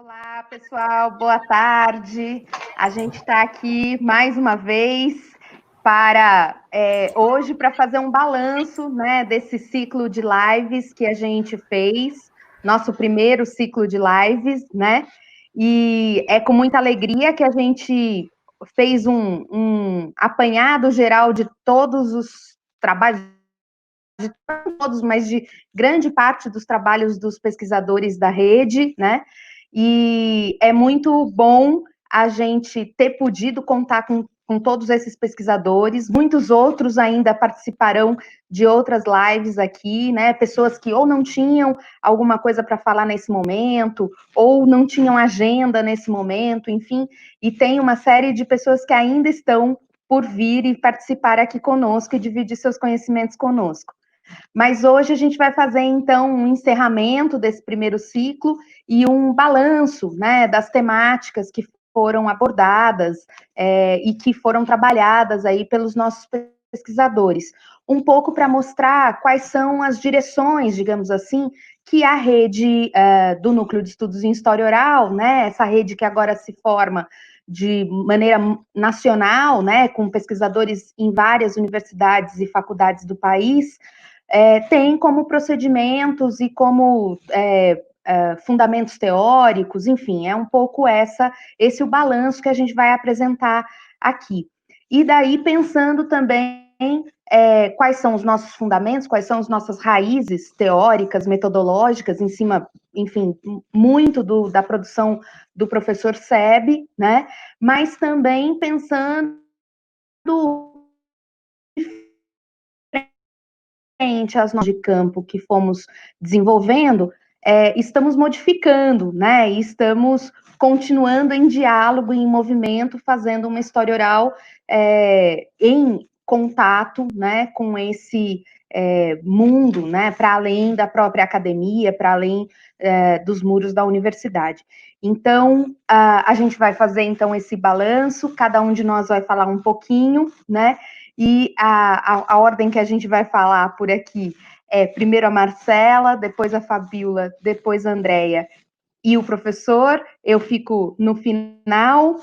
Olá, pessoal, boa tarde. A gente está aqui mais uma vez para hoje para fazer um balanço, né, desse ciclo de lives que a gente fez, nosso primeiro ciclo de lives, né? E é com muita alegria que a gente fez um apanhado geral de todos os trabalhos, de todos, mas de grande parte dos trabalhos dos pesquisadores da rede, né? E é muito bom a gente ter podido contar com todos esses pesquisadores. Muitos outros ainda participarão de outras lives aqui, né? Pessoas que ou não tinham alguma coisa para falar nesse momento, ou não tinham agenda nesse momento, enfim. E tem uma série de pessoas que ainda estão por vir e participar aqui conosco e dividir seus conhecimentos conosco. Mas hoje a gente vai fazer, então, um encerramento desse primeiro ciclo e um balanço, né, das temáticas que foram abordadas e que foram trabalhadas aí pelos nossos pesquisadores. Um pouco para mostrar quais são as direções, digamos assim, que a rede do Núcleo de Estudos em História Oral, né, essa rede que agora se forma de maneira nacional, né, com pesquisadores em várias universidades e faculdades do país, tem como procedimentos e como fundamentos teóricos, enfim, é um pouco esse o balanço que a gente vai apresentar aqui. E daí, pensando também quais são os nossos fundamentos, quais são as nossas raízes teóricas, metodológicas, em cima, enfim, muito da produção do professor Sebe, né? Mas também pensando as nossas de campo que fomos desenvolvendo, estamos modificando, né? E estamos continuando em diálogo, em movimento, fazendo uma história oral em contato, né, com esse mundo, né, para além da própria academia, para além dos muros da universidade. Então, a gente vai fazer, então, esse balanço, cada um de nós vai falar um pouquinho, né, e a ordem que a gente vai falar por aqui é primeiro a Marcela, depois a Fabíola, depois a Andréia e o professor. Eu fico no final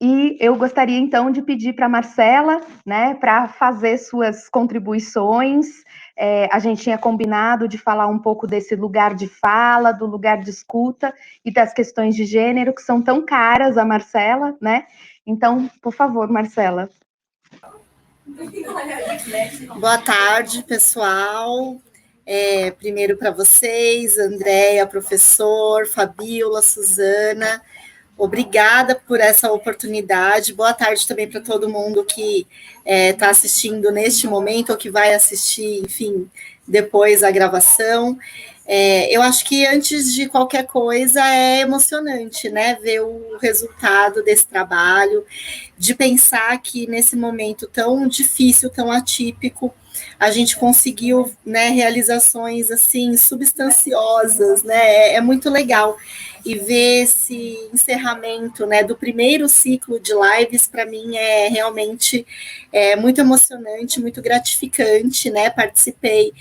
e eu gostaria então de pedir para a Marcela, né, para fazer suas contribuições. A gente tinha combinado de falar um pouco desse lugar de fala, do lugar de escuta e das questões de gênero que são tão caras a Marcela, né? Então, por favor, Marcela. Boa tarde, pessoal. Primeiro para vocês, Andréia, professor, Fabíola, Suzana, obrigada por essa oportunidade. Boa tarde também para todo mundo que está assistindo neste momento ou que vai assistir, enfim, depois a gravação. Eu acho que antes de qualquer coisa é emocionante, né, ver o resultado desse trabalho, de pensar que nesse momento tão difícil, tão atípico, a gente conseguiu, né, realizações assim substanciosas, né? É muito legal. E ver esse encerramento, né, do primeiro ciclo de lives, para mim é realmente muito emocionante, muito gratificante, né? Participei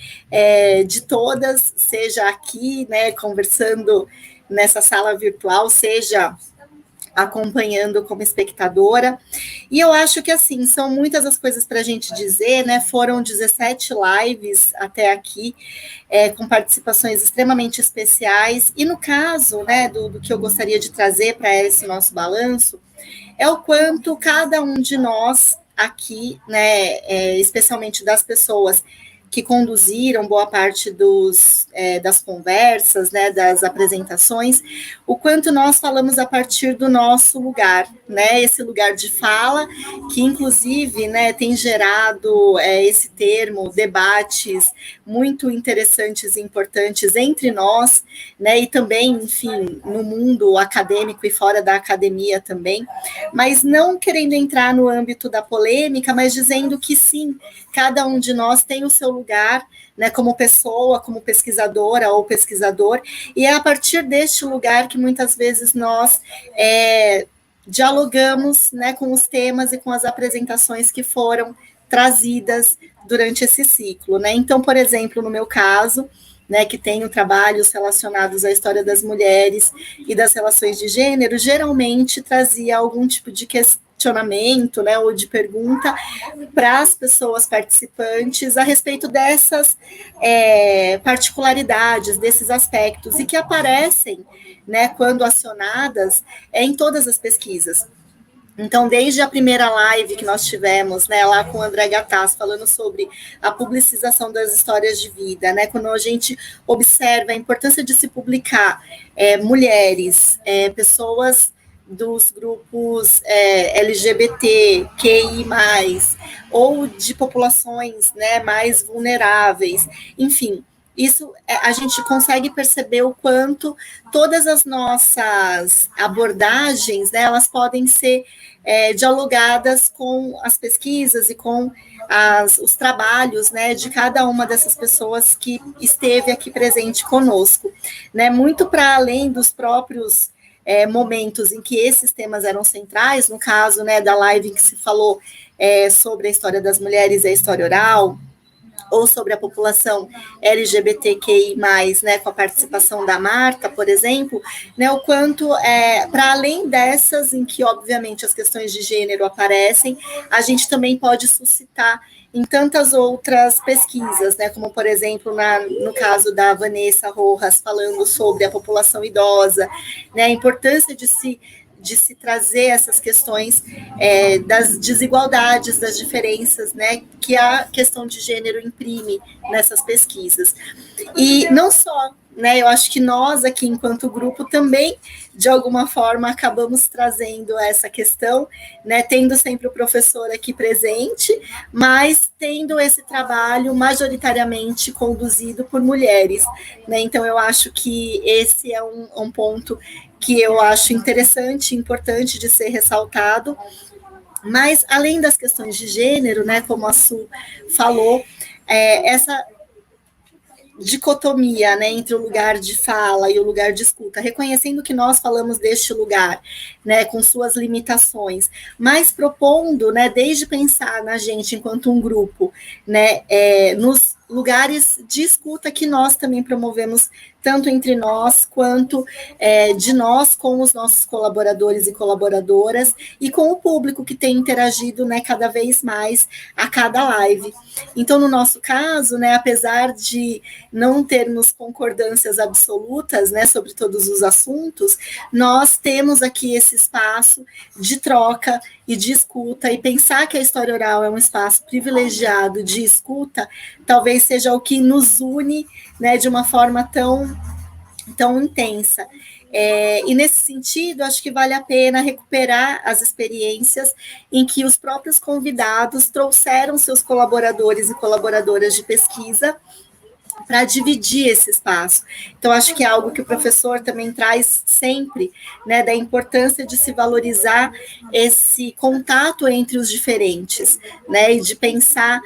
de todas, seja aqui, né, conversando nessa sala virtual, seja acompanhando como espectadora, e eu acho que, assim, são muitas as coisas para a gente dizer, né, foram 17 lives até aqui, com participações extremamente especiais, e no caso, né, do que eu gostaria de trazer para esse nosso balanço, é o quanto cada um de nós aqui, né, especialmente das pessoas que conduziram boa parte das conversas, né, das apresentações, o quanto nós falamos a partir do nosso lugar, né, esse lugar de fala, que inclusive, né, tem gerado esse termo, debates muito interessantes e importantes entre nós, né, e também, enfim, no mundo acadêmico e fora da academia também, mas não querendo entrar no âmbito da polêmica, mas dizendo que sim, cada um de nós tem o seu lugar, né, como pessoa, como pesquisadora ou pesquisador, e é a partir deste lugar que muitas vezes nós dialogamos, né, com os temas e com as apresentações que foram trazidas durante esse ciclo, né? Então, por exemplo, no meu caso, né, que tenham trabalhos relacionados à história das mulheres e das relações de gênero, geralmente trazia algum tipo de questionamento, né, ou de pergunta para as pessoas participantes a respeito dessas particularidades, desses aspectos, e que aparecem, né, quando acionadas, em todas as pesquisas. Então, desde a primeira live que nós tivemos, né, lá com o André Gattas, falando sobre a publicização das histórias de vida, né, quando a gente observa a importância de se publicar mulheres, pessoas dos grupos LGBT, QI+, ou de populações, né, mais vulneráveis, enfim, isso a gente consegue perceber o quanto todas as nossas abordagens, né, elas podem ser dialogadas com as pesquisas e com os trabalhos, né, de cada uma dessas pessoas que esteve aqui presente conosco, né, muito para além dos próprios momentos em que esses temas eram centrais, no caso, né, da live em que se falou sobre a história das mulheres e a história oral, ou sobre a população LGBTQI+, né, com a participação da Marta, por exemplo, né, o quanto, para além dessas, em que, obviamente, as questões de gênero aparecem, a gente também pode suscitar em tantas outras pesquisas, né, como, por exemplo, no caso da Vanessa Rojas, falando sobre a população idosa, né, a importância de se trazer essas questões das desigualdades, das diferenças, né, que a questão de gênero imprime nessas pesquisas. E não só, né, eu acho que nós aqui, enquanto grupo, também, de alguma forma, acabamos trazendo essa questão, né, tendo sempre o professor aqui presente, mas tendo esse trabalho majoritariamente conduzido por mulheres, né, então eu acho que esse é um ponto que eu acho interessante e importante de ser ressaltado, mas além das questões de gênero, né, como a Su falou, essa dicotomia, né, entre o lugar de fala e o lugar de escuta, reconhecendo que nós falamos deste lugar, né, com suas limitações, mas propondo, né, desde pensar na gente enquanto um grupo, né, nos lugares de escuta que nós também promovemos, tanto entre nós, quanto de nós com os nossos colaboradores e colaboradoras, e com o público que tem interagido, né, cada vez mais a cada live. Então, no nosso caso, né, apesar de não termos concordâncias absolutas, né, sobre todos os assuntos, nós temos aqui esse espaço de troca e de escuta, e pensar que a história oral é um espaço privilegiado de escuta, talvez seja o que nos une, né, de uma forma tão intensa. E nesse sentido, acho que vale a pena recuperar as experiências em que os próprios convidados trouxeram seus colaboradores e colaboradoras de pesquisa para dividir esse espaço. Então, acho que é algo que o professor também traz sempre, né, da importância de se valorizar esse contato entre os diferentes, né, e de pensar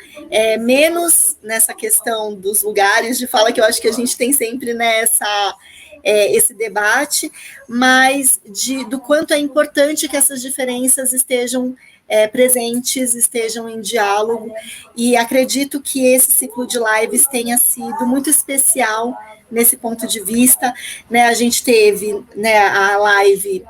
menos nessa questão dos lugares de fala, que eu acho que a gente tem sempre nessa esse debate, mas do quanto é importante que essas diferenças estejam presentes, estejam em diálogo, e acredito que esse ciclo de lives tenha sido muito especial nesse ponto de vista, né? A gente teve, né, a live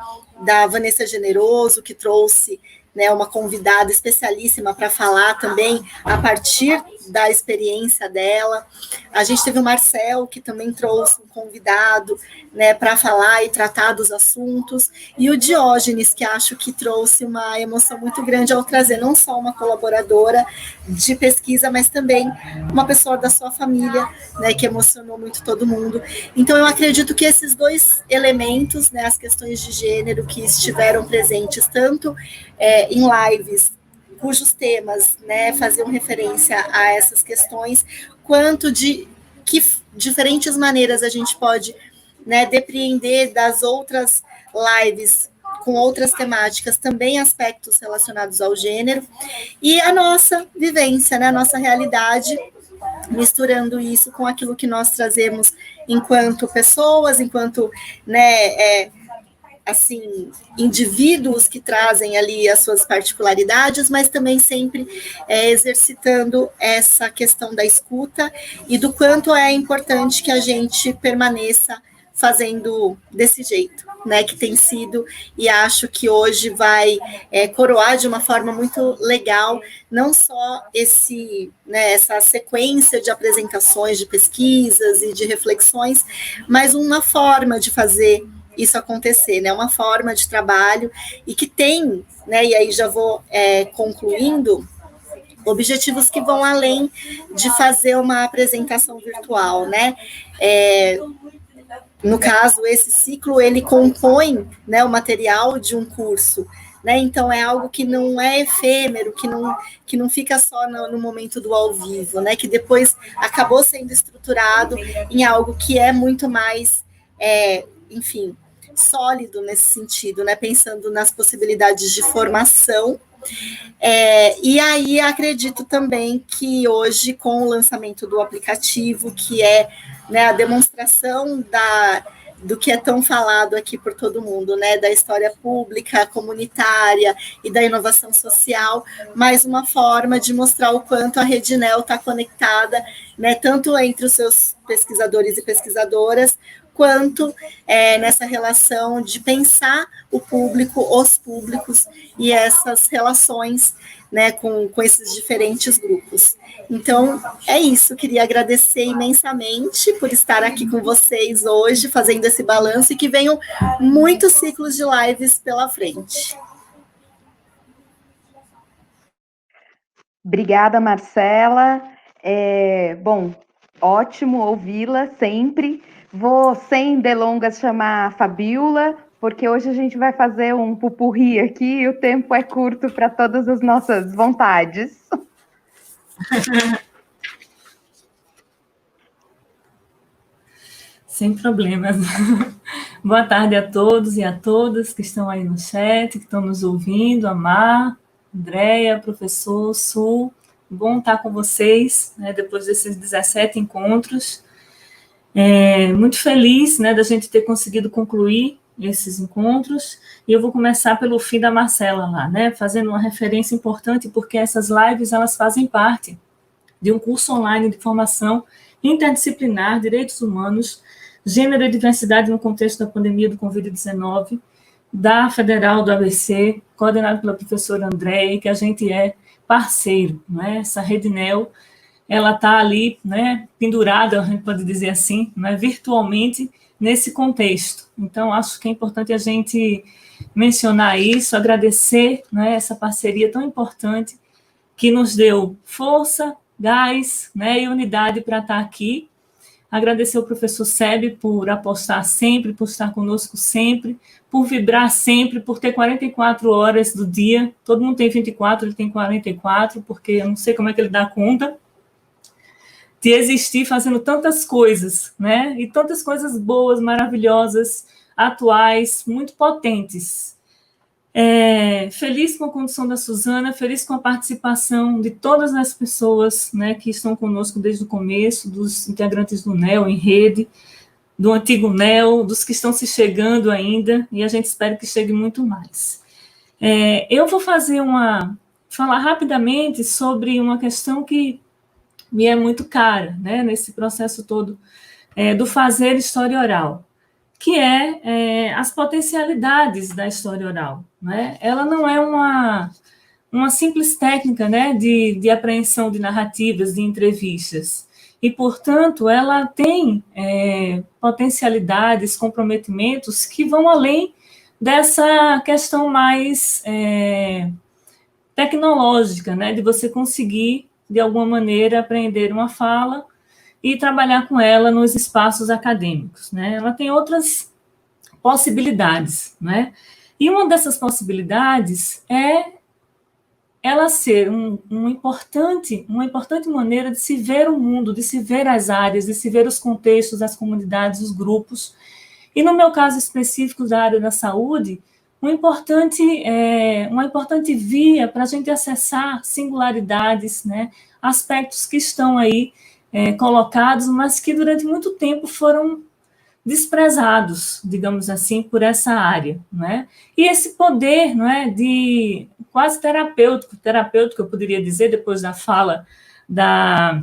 da Vanessa Generoso, que trouxe, né, uma convidada especialíssima para falar também a partir da experiência dela. A gente teve o Marcel, que também trouxe um convidado, né, para falar e tratar dos assuntos, e o Diógenes, que acho que trouxe uma emoção muito grande ao trazer não só uma colaboradora de pesquisa, mas também uma pessoa da sua família, né, que emocionou muito todo mundo. Então, eu acredito que esses dois elementos, né, as questões de gênero que estiveram presentes tanto em lives cujos temas, né, faziam referência a essas questões, quanto de que diferentes maneiras a gente pode, né, depreender das outras lives com outras temáticas, também aspectos relacionados ao gênero, e a nossa vivência, né, a nossa realidade, misturando isso com aquilo que nós trazemos enquanto pessoas, enquanto, né, assim, indivíduos que trazem ali as suas particularidades, mas também sempre exercitando essa questão da escuta e do quanto é importante que a gente permaneça fazendo desse jeito, né, que tem sido, e acho que hoje vai coroar de uma forma muito legal, não só essa sequência de apresentações, de pesquisas e de reflexões, mas uma forma de fazer isso acontecer, né, uma forma de trabalho, e que tem, né, e aí já vou concluindo, objetivos que vão além de fazer uma apresentação virtual, né, no caso, esse ciclo, ele compõe, né, o material de um curso, né, então é algo que não é efêmero, que não fica só no momento do ao vivo, né, que depois acabou sendo estruturado em algo que é muito mais, enfim, sólido nesse sentido, né, pensando nas possibilidades de formação. E aí acredito também que hoje, com o lançamento do aplicativo, que é, né, a demonstração do que é tão falado aqui por todo mundo, né, da história pública, comunitária e da inovação social, mais uma forma de mostrar o quanto a Rede Neo está conectada, né, tanto entre os seus pesquisadores e pesquisadoras, quanto nessa relação de pensar o público, os públicos e essas relações, né, com esses diferentes grupos. Então, é isso, queria agradecer imensamente por estar aqui com vocês hoje, fazendo esse balanço, e que venham muitos ciclos de lives pela frente. Obrigada, Marcela. Bom, ótimo ouvi-la sempre. Vou, sem delongas, chamar a Fabíola, porque hoje a gente vai fazer um pupurri aqui e o tempo é curto para todas as nossas vontades. Sem problemas. Boa tarde a todos e a todas que estão aí no chat, que estão nos ouvindo, a Mar, Andréia, professor, Sul. Bom estar com vocês, né, depois desses 17 encontros. Muito feliz, né, da gente ter conseguido concluir esses encontros, e eu vou começar pelo fim da Marcela lá, né, fazendo uma referência importante, porque essas lives, elas fazem parte de um curso online de formação interdisciplinar, direitos humanos, gênero e diversidade no contexto da pandemia do Covid-19, da Federal do ABC, coordenado pela professora Andréia, que a gente é parceiro, né, essa Rede Neo, ela está ali, né, pendurada, a gente pode dizer assim, né, virtualmente, nesse contexto. Então, acho que é importante a gente mencionar isso, agradecer, né, essa parceria tão importante que nos deu força, gás, né, e unidade para estar aqui. Agradecer ao professor Sebe por apostar sempre, por estar conosco sempre, por vibrar sempre, por ter 44 horas do dia. Todo mundo tem 24, ele tem 44, porque eu não sei como é que ele dá conta de existir fazendo tantas coisas, né? E tantas coisas boas, maravilhosas, atuais, muito potentes. Feliz com a condução da Suzana, feliz com a participação de todas as pessoas, né, que estão conosco desde o começo, dos integrantes do NEO em rede, do antigo NEO, dos que estão se chegando ainda, e a gente espera que chegue muito mais. Eu vou falar rapidamente sobre uma questão que me é muito cara, né, nesse processo todo do fazer história oral, que as potencialidades da história oral, né? Ela não é uma simples técnica, né, de apreensão de narrativas, de entrevistas, e, portanto, ela tem potencialidades, comprometimentos que vão além dessa questão mais tecnológica, né, de você conseguir de alguma maneira, aprender uma fala e trabalhar com ela nos espaços acadêmicos, né? Ela tem outras possibilidades, né? E uma dessas possibilidades é ela ser uma importante maneira de se ver o mundo, de se ver as áreas, de se ver os contextos, as comunidades, os grupos. E no meu caso específico da área da saúde, uma importante via para a gente acessar singularidades, né, aspectos que estão aí colocados, mas que durante muito tempo foram desprezados, digamos assim, por essa área, né? E esse poder, não é, de quase terapêutico, eu poderia dizer, depois da fala da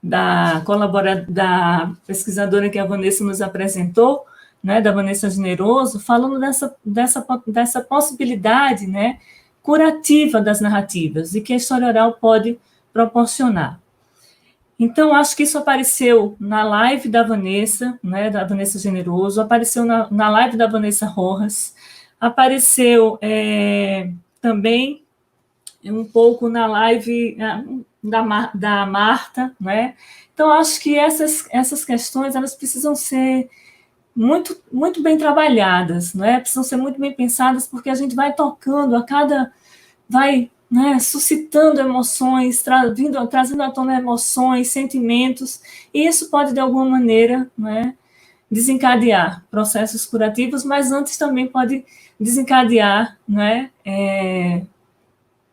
da pesquisadora que a Vanessa nos apresentou, né, da Vanessa Generoso, falando dessa possibilidade, né, curativa das narrativas e que a história oral pode proporcionar. Então, acho que isso apareceu na live da Vanessa, né, da Vanessa Generoso, apareceu na live da Vanessa Rojas, apareceu também um pouco na live da Marta, né? Então, acho que essas questões elas precisam ser muito, muito bem trabalhadas, né? Precisam ser muito bem pensadas, porque a gente vai tocando vai, né, suscitando emoções, trazendo à tona emoções, sentimentos, e isso pode, de alguma maneira, né, desencadear processos curativos, mas antes também pode desencadear, né,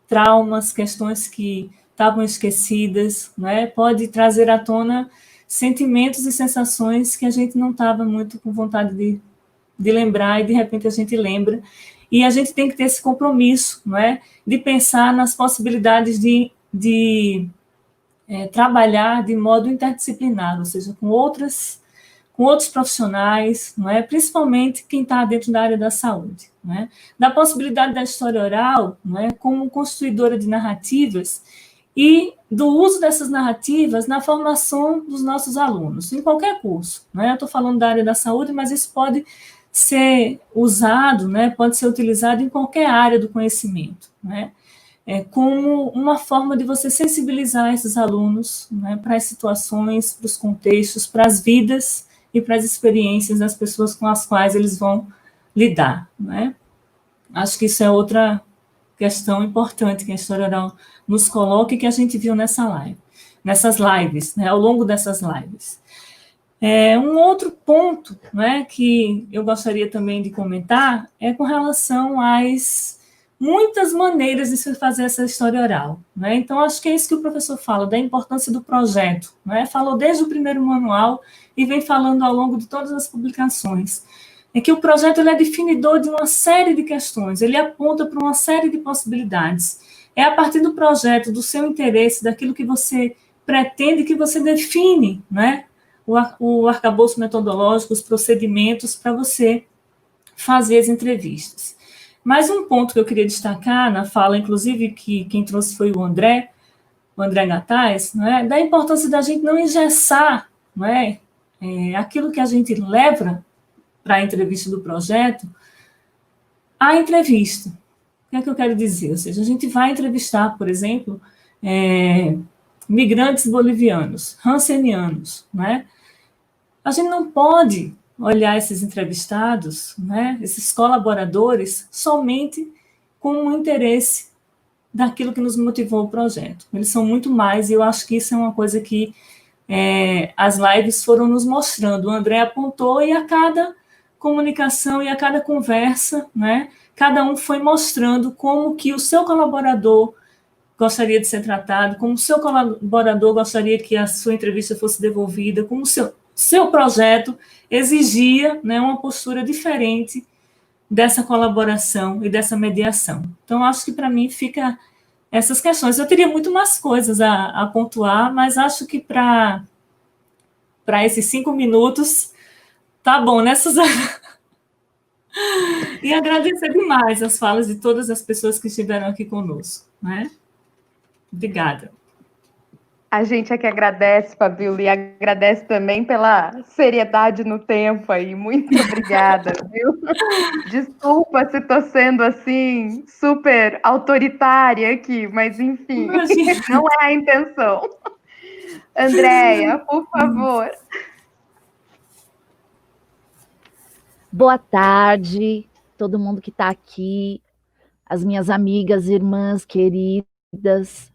traumas, questões que estavam esquecidas, né, pode trazer à tona sentimentos e sensações que a gente não estava muito com vontade de lembrar, e de repente a gente lembra. E a gente tem que ter esse compromisso, não é? De pensar nas possibilidades de trabalhar de modo interdisciplinar, ou seja, com outros profissionais, não é? Principalmente quem está dentro da área da saúde. Não é? Da possibilidade da história oral, não é? Como construidora de narrativas, e do uso dessas narrativas na formação dos nossos alunos, em qualquer curso. Não é? Eu estou falando da área da saúde, mas isso pode ser usado, né, pode ser utilizado em qualquer área do conhecimento, né, como uma forma de você sensibilizar esses alunos, né, para as situações, para os contextos, para as vidas e para as experiências das pessoas com as quais eles vão lidar. Né. Acho que isso é outra questão importante que a história oral nos coloca e que a gente viu nessas lives, né, ao longo dessas lives. Um outro ponto, né, que eu gostaria também de comentar é com relação às muitas maneiras de se fazer essa história oral. Né? Então, acho que é isso que o professor fala, da importância do projeto. Né? Falou desde o primeiro manual e vem falando ao longo de todas as publicações. É que o projeto ele é definidor de uma série de questões, ele aponta para uma série de possibilidades. É a partir do projeto, do seu interesse, daquilo que você pretende, que você define, né? O arcabouço metodológico, os procedimentos para você fazer as entrevistas. Mais um ponto que eu queria destacar na fala, inclusive, que quem trouxe foi o André Gattais, não é? Da importância da gente não engessar, não é? Aquilo que a gente leva para a entrevista do projeto, a entrevista. O que é que eu quero dizer? Ou seja, a gente vai entrevistar, por exemplo, migrantes bolivianos, rancenianos, não é? A gente não pode olhar esses entrevistados, né, esses colaboradores, somente com o interesse daquilo que nos motivou o projeto. Eles são muito mais, e eu acho que isso é uma coisa que as lives foram nos mostrando. O André apontou, e a cada comunicação e a cada conversa, né, cada um foi mostrando como que o seu colaborador gostaria de ser tratado, como o seu colaborador gostaria que a sua entrevista fosse devolvida, como o seu projeto exigia, né, uma postura diferente dessa colaboração e dessa mediação. Então, acho que para mim fica essas questões. Eu teria muito mais coisas a pontuar, mas acho que para esses 5 minutos tá bom, né, Suzana? E agradecer demais as falas de todas as pessoas que estiveram aqui conosco. Né? Obrigada. A gente é que agradece, Fabíola, e agradece também pela seriedade no tempo aí. Muito obrigada, viu? Desculpa se estou sendo assim, super autoritária aqui, mas enfim, não é a intenção. Andréia, por favor. Boa tarde, todo mundo que está aqui, as minhas amigas, irmãs queridas,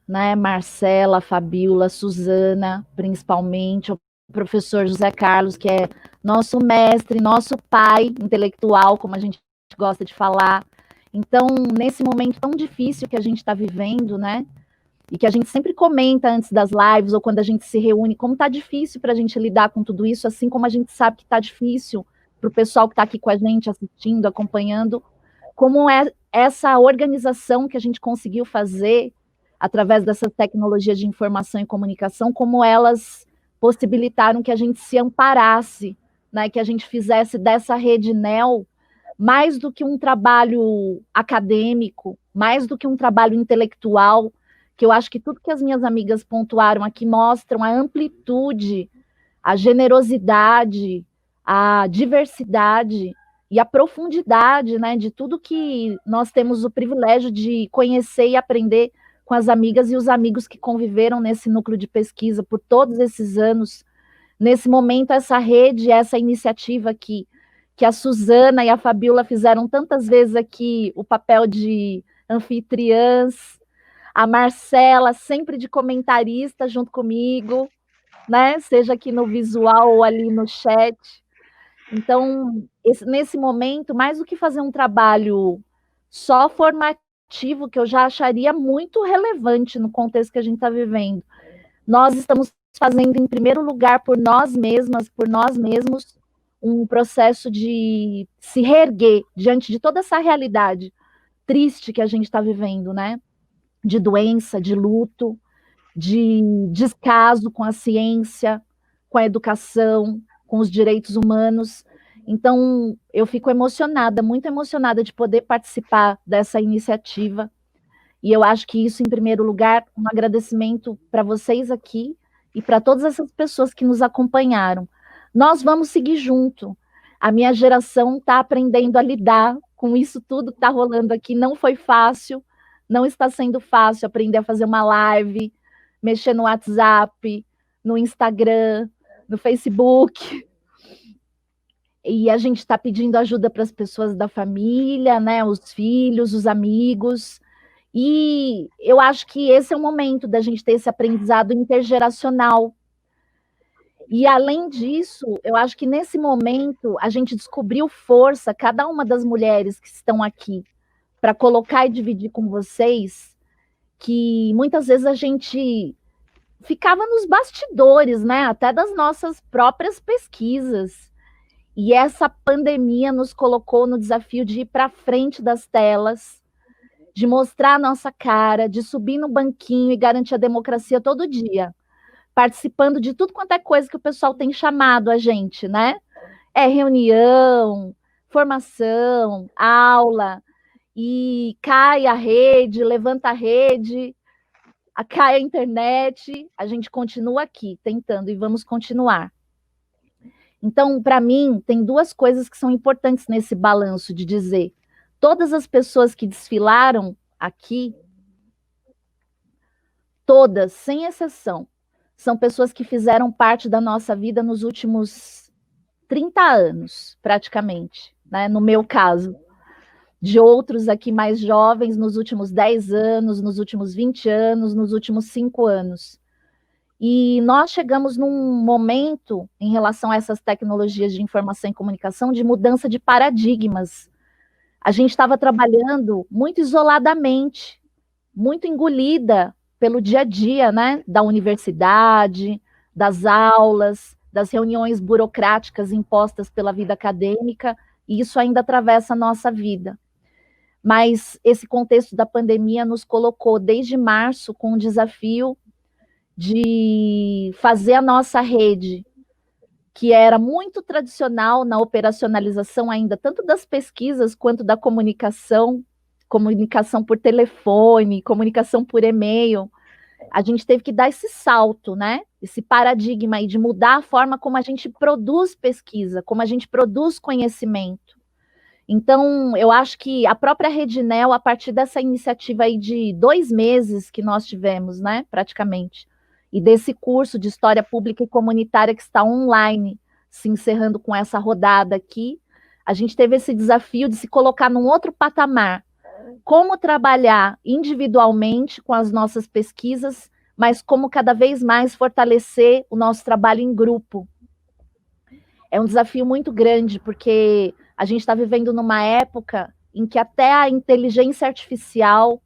né? Marcela, Fabíola, Suzana, principalmente, o professor José Carlos, que é nosso mestre, nosso pai intelectual, como a gente gosta de falar. Então, nesse momento tão difícil que a gente está vivendo, né? e que a gente sempre comenta antes das lives ou quando a gente se reúne, como está difícil para a gente lidar com tudo isso, assim como a gente sabe que está difícil para o pessoal que está aqui com a gente, assistindo, acompanhando, como é essa organização que a gente conseguiu fazer através dessas tecnologias de informação e comunicação, como elas possibilitaram que a gente se amparasse, né, que a gente fizesse dessa rede NEL mais do que um trabalho acadêmico, mais do que um trabalho intelectual, que eu acho que tudo que as minhas amigas pontuaram aqui mostram a amplitude, a generosidade, a diversidade e a profundidade, né, de tudo que nós temos o privilégio de conhecer e aprender com as amigas e os amigos que conviveram nesse núcleo de pesquisa por todos esses anos. Nesse momento, essa rede, essa iniciativa que a Suzana e a Fabiola fizeram tantas vezes aqui o papel de anfitriãs, a Marcela sempre de comentarista junto comigo, né? Seja aqui no visual ou ali no chat. Então, nesse momento, mais do que fazer um trabalho só formativo, que eu já acharia muito relevante no contexto que a gente está vivendo, nós estamos fazendo, em primeiro lugar, por nós mesmas, por nós mesmos, um processo de se reerguer diante de toda essa realidade triste que a gente está vivendo, né? De doença, de luto, de descaso com a ciência, com a educação, com os direitos humanos. Então, eu fico emocionada, muito emocionada de poder participar dessa iniciativa. E eu acho que isso, em primeiro lugar, um agradecimento para vocês aqui e para todas essas pessoas que nos acompanharam. Nós vamos seguir junto. A minha geração está aprendendo a lidar com isso tudo que está rolando aqui. Não foi fácil, não está sendo fácil aprender a fazer uma live, mexer no WhatsApp, no Instagram, no Facebook. E a gente está pedindo ajuda para as pessoas da família, né, os filhos, os amigos. E eu acho que esse é o momento da gente ter esse aprendizado intergeracional. E, além disso, eu acho que nesse momento a gente descobriu força, cada uma das mulheres que estão aqui, para colocar e dividir com vocês, que muitas vezes a gente ficava nos bastidores, né, até das nossas próprias pesquisas. E essa pandemia nos colocou no desafio de ir para frente das telas, de mostrar a nossa cara, de subir no banquinho e garantir a democracia todo dia, participando de tudo quanto é coisa que o pessoal tem chamado a gente, né? É reunião, formação, aula, e cai a rede, levanta a rede, cai a internet, a gente continua aqui tentando e vamos continuar. Então, para mim, tem duas coisas que são importantes nesse balanço de dizer. Todas as pessoas que desfilaram aqui, todas, sem exceção, são pessoas que fizeram parte da nossa vida nos últimos 30 anos, praticamente, né? No meu caso. De outros aqui mais jovens, nos últimos 10 anos, nos últimos 20 anos, nos últimos 5 anos. E nós chegamos num momento, em relação a essas tecnologias de informação e comunicação, de mudança de paradigmas. A gente estava trabalhando muito isoladamente, muito engolida pelo dia a dia, né? Da universidade, das aulas, das reuniões burocráticas impostas pela vida acadêmica, e isso ainda atravessa a nossa vida. Mas esse contexto da pandemia nos colocou, desde março, com o desafio de fazer a nossa rede, que era muito tradicional na operacionalização ainda, tanto das pesquisas quanto da comunicação por telefone, comunicação por e-mail. A gente teve que dar esse salto, né? Esse paradigma aí de mudar a forma como a gente produz pesquisa, como a gente produz conhecimento. Então, eu acho que a própria Rede NEL, a partir dessa iniciativa aí de 2 meses que nós tivemos, né, praticamente, e desse curso de História Pública e Comunitária que está online, se encerrando com essa rodada aqui, a gente teve esse desafio de se colocar num outro patamar. Como trabalhar individualmente com as nossas pesquisas, mas como cada vez mais fortalecer o nosso trabalho em grupo. É um desafio muito grande, porque a gente está vivendo numa época em que até a inteligência artificial,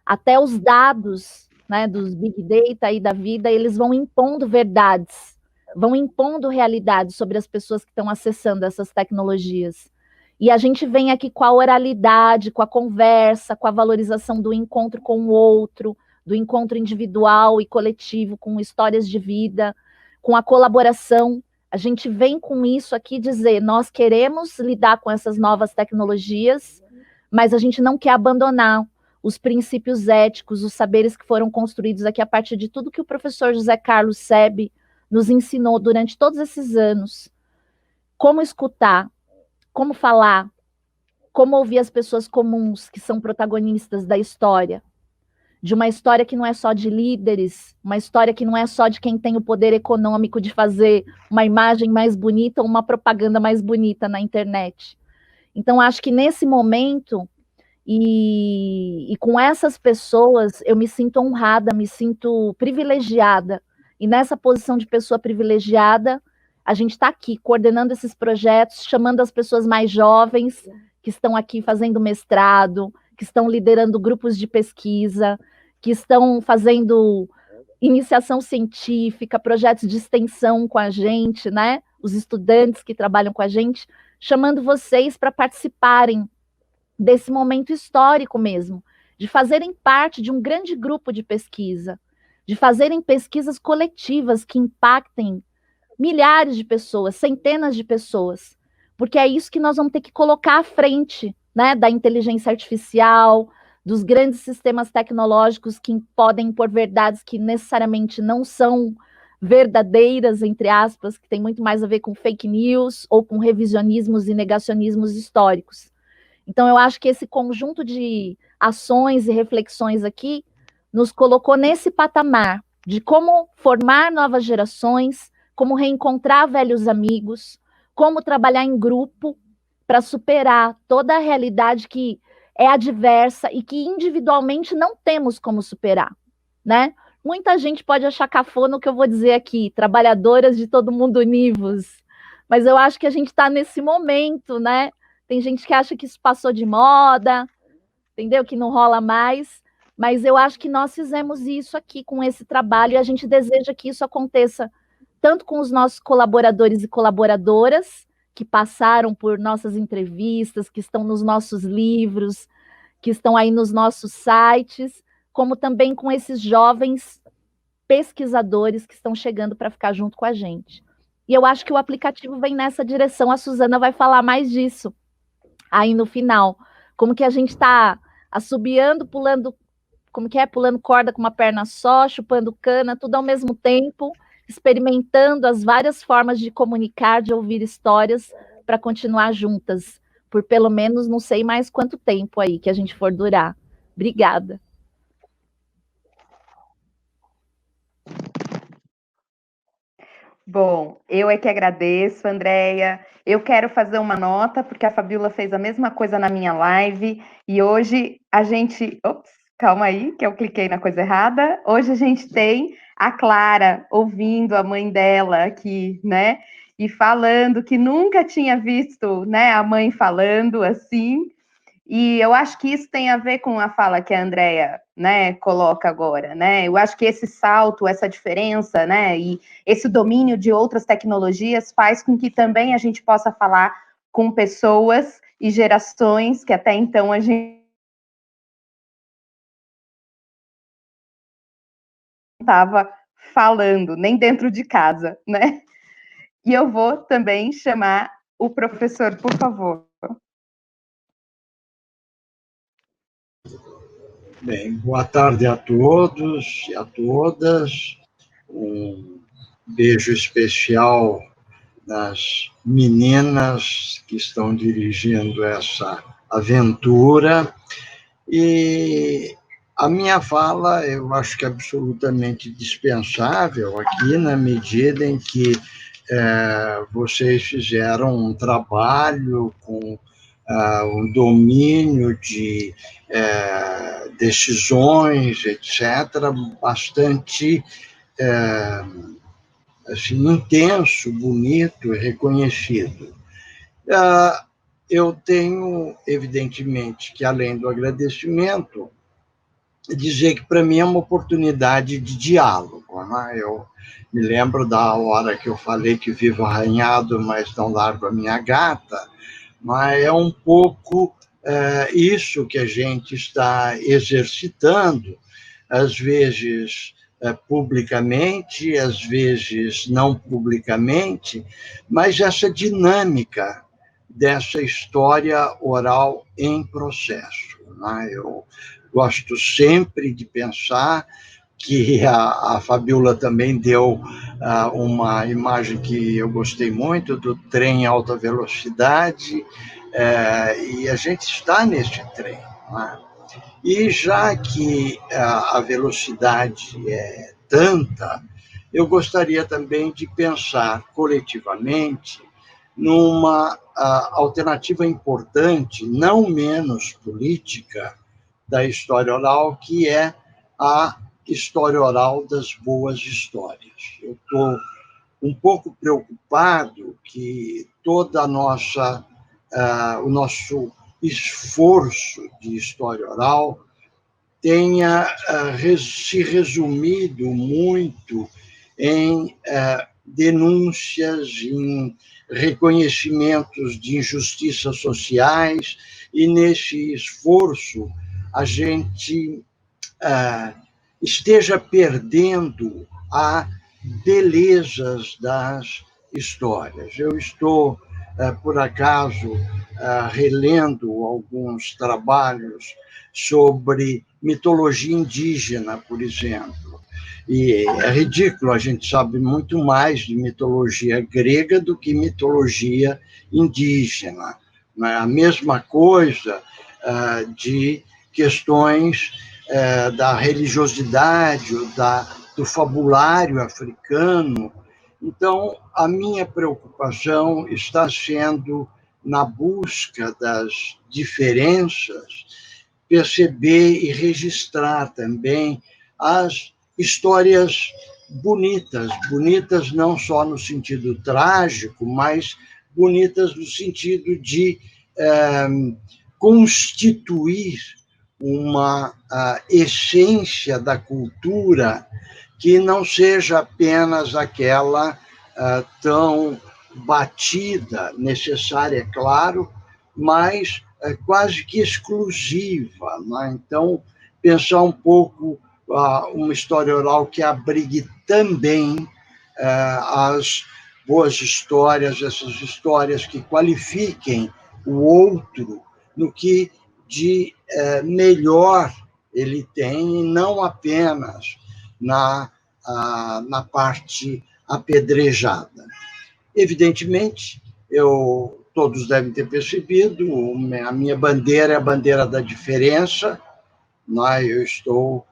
até os dados né, dos big data e da vida, eles vão impondo verdades, vão impondo realidades sobre as pessoas que estão acessando essas tecnologias. E a gente vem aqui com a oralidade, com a conversa, com a valorização do encontro com o outro, do encontro individual e coletivo, com histórias de vida, com a colaboração. A gente vem com isso aqui dizer, nós queremos lidar com essas novas tecnologias, mas a gente não quer abandonar os princípios éticos, os saberes que foram construídos aqui a partir de tudo que o professor José Carlos Sebe nos ensinou durante todos esses anos. Como escutar, como falar, como ouvir as pessoas comuns que são protagonistas da história, de uma história que não é só de líderes, uma história que não é só de quem tem o poder econômico de fazer uma imagem mais bonita ou uma propaganda mais bonita na internet. Então, acho que nesse momento, e com essas pessoas, eu me sinto honrada, me sinto privilegiada, e nessa posição de pessoa privilegiada, a gente está aqui coordenando esses projetos, chamando as pessoas mais jovens que estão aqui fazendo mestrado, que estão liderando grupos de pesquisa, que estão fazendo iniciação científica, projetos de extensão com a gente, né? Os estudantes que trabalham com a gente, chamando vocês para participarem desse momento histórico mesmo, de fazerem parte de um grande grupo de pesquisa, de fazerem pesquisas coletivas que impactem milhares de pessoas, centenas de pessoas, porque é isso que nós vamos ter que colocar à frente, né, da inteligência artificial, dos grandes sistemas tecnológicos que podem impor verdades que necessariamente não são verdadeiras, entre aspas, que tem muito mais a ver com fake news ou com revisionismos e negacionismos históricos. Então, eu acho que esse conjunto de ações e reflexões aqui nos colocou nesse patamar de como formar novas gerações, como reencontrar velhos amigos, como trabalhar em grupo para superar toda a realidade que é adversa e que individualmente não temos como superar, né? Muita gente pode achar cafona o que eu vou dizer aqui, trabalhadoras de todo mundo univos, mas eu acho que a gente está nesse momento, né? Tem gente que acha que isso passou de moda, entendeu? Que não rola mais, mas eu acho que nós fizemos isso aqui com esse trabalho e a gente deseja que isso aconteça tanto com os nossos colaboradores e colaboradoras, que passaram por nossas entrevistas, que estão nos nossos livros, que estão aí nos nossos sites, como também com esses jovens pesquisadores que estão chegando para ficar junto com a gente. E eu acho que o aplicativo vem nessa direção, a Suzana vai falar mais disso aí no final, como que a gente está assobiando, pulando, como que é, pulando corda com uma perna só, chupando cana, tudo ao mesmo tempo, experimentando as várias formas de comunicar, de ouvir histórias, para continuar juntas, por pelo menos não sei mais quanto tempo aí que a gente for durar. Obrigada. Bom, eu é que agradeço, Andréia. Eu quero fazer uma nota, porque a Fabíola fez a mesma coisa na minha live, e hoje a gente... Ops, calma aí, que eu cliquei na coisa errada. Hoje a gente tem a Clara ouvindo a mãe dela aqui, né? E falando que nunca tinha visto, né, a mãe falando assim. E eu acho que isso tem a ver com a fala que a Andrea, né, coloca agora, né? Eu acho que esse salto, essa diferença, né, e esse domínio de outras tecnologias faz com que também a gente possa falar com pessoas e gerações que até então a gente não estava falando, nem dentro de casa, né? E eu vou também chamar o professor, por favor. Bem, boa tarde a todos e a todas. Um beijo especial das meninas que estão dirigindo essa aventura. E a minha fala, eu acho que é absolutamente dispensável aqui, na medida em que vocês fizeram um trabalho com um domínio de decisões, etc., bastante assim, intenso, bonito e reconhecido. Eu tenho, evidentemente, que além do agradecimento, dizer que, para mim, é uma oportunidade de diálogo, né? Eu me lembro da hora que eu falei que vivo arranhado, mas não largo a minha gata, mas é um pouco isso que a gente está exercitando, às vezes publicamente, às vezes não publicamente, mas essa dinâmica dessa história oral em processo, né? Eu gosto sempre de pensar que a Fabiola também deu uma imagem que eu gostei muito, do trem em alta velocidade, e a gente está nesse trem, né? E já que a velocidade é tanta, eu gostaria também de pensar coletivamente numa alternativa importante, não menos política, da história oral, que é a história oral das boas histórias. Eu estou um pouco preocupado que toda a nossa, o nosso esforço de história oral tenha se resumido muito em denúncias, em reconhecimentos de injustiças sociais, e nesse esforço a gente esteja perdendo a belezas das histórias. Eu estou, por acaso, relendo alguns trabalhos sobre mitologia indígena, por exemplo. E é ridículo, a gente sabe muito mais de mitologia grega do que mitologia indígena. A mesma coisa de questões da religiosidade, do fabulário africano. Então, a minha preocupação está sendo na busca das diferenças, perceber e registrar também as histórias bonitas, bonitas não só no sentido trágico, mas bonitas no sentido de constituir uma essência da cultura que não seja apenas aquela tão batida, necessária, é claro, mas quase que exclusiva, né? Então, pensar um pouco uma história oral que abrigue também as boas histórias, essas histórias que qualifiquem o outro no que de melhor ele tem, e não apenas na parte apedrejada. Evidentemente, todos devem ter percebido, a minha bandeira é a bandeira da diferença, né? Eu estou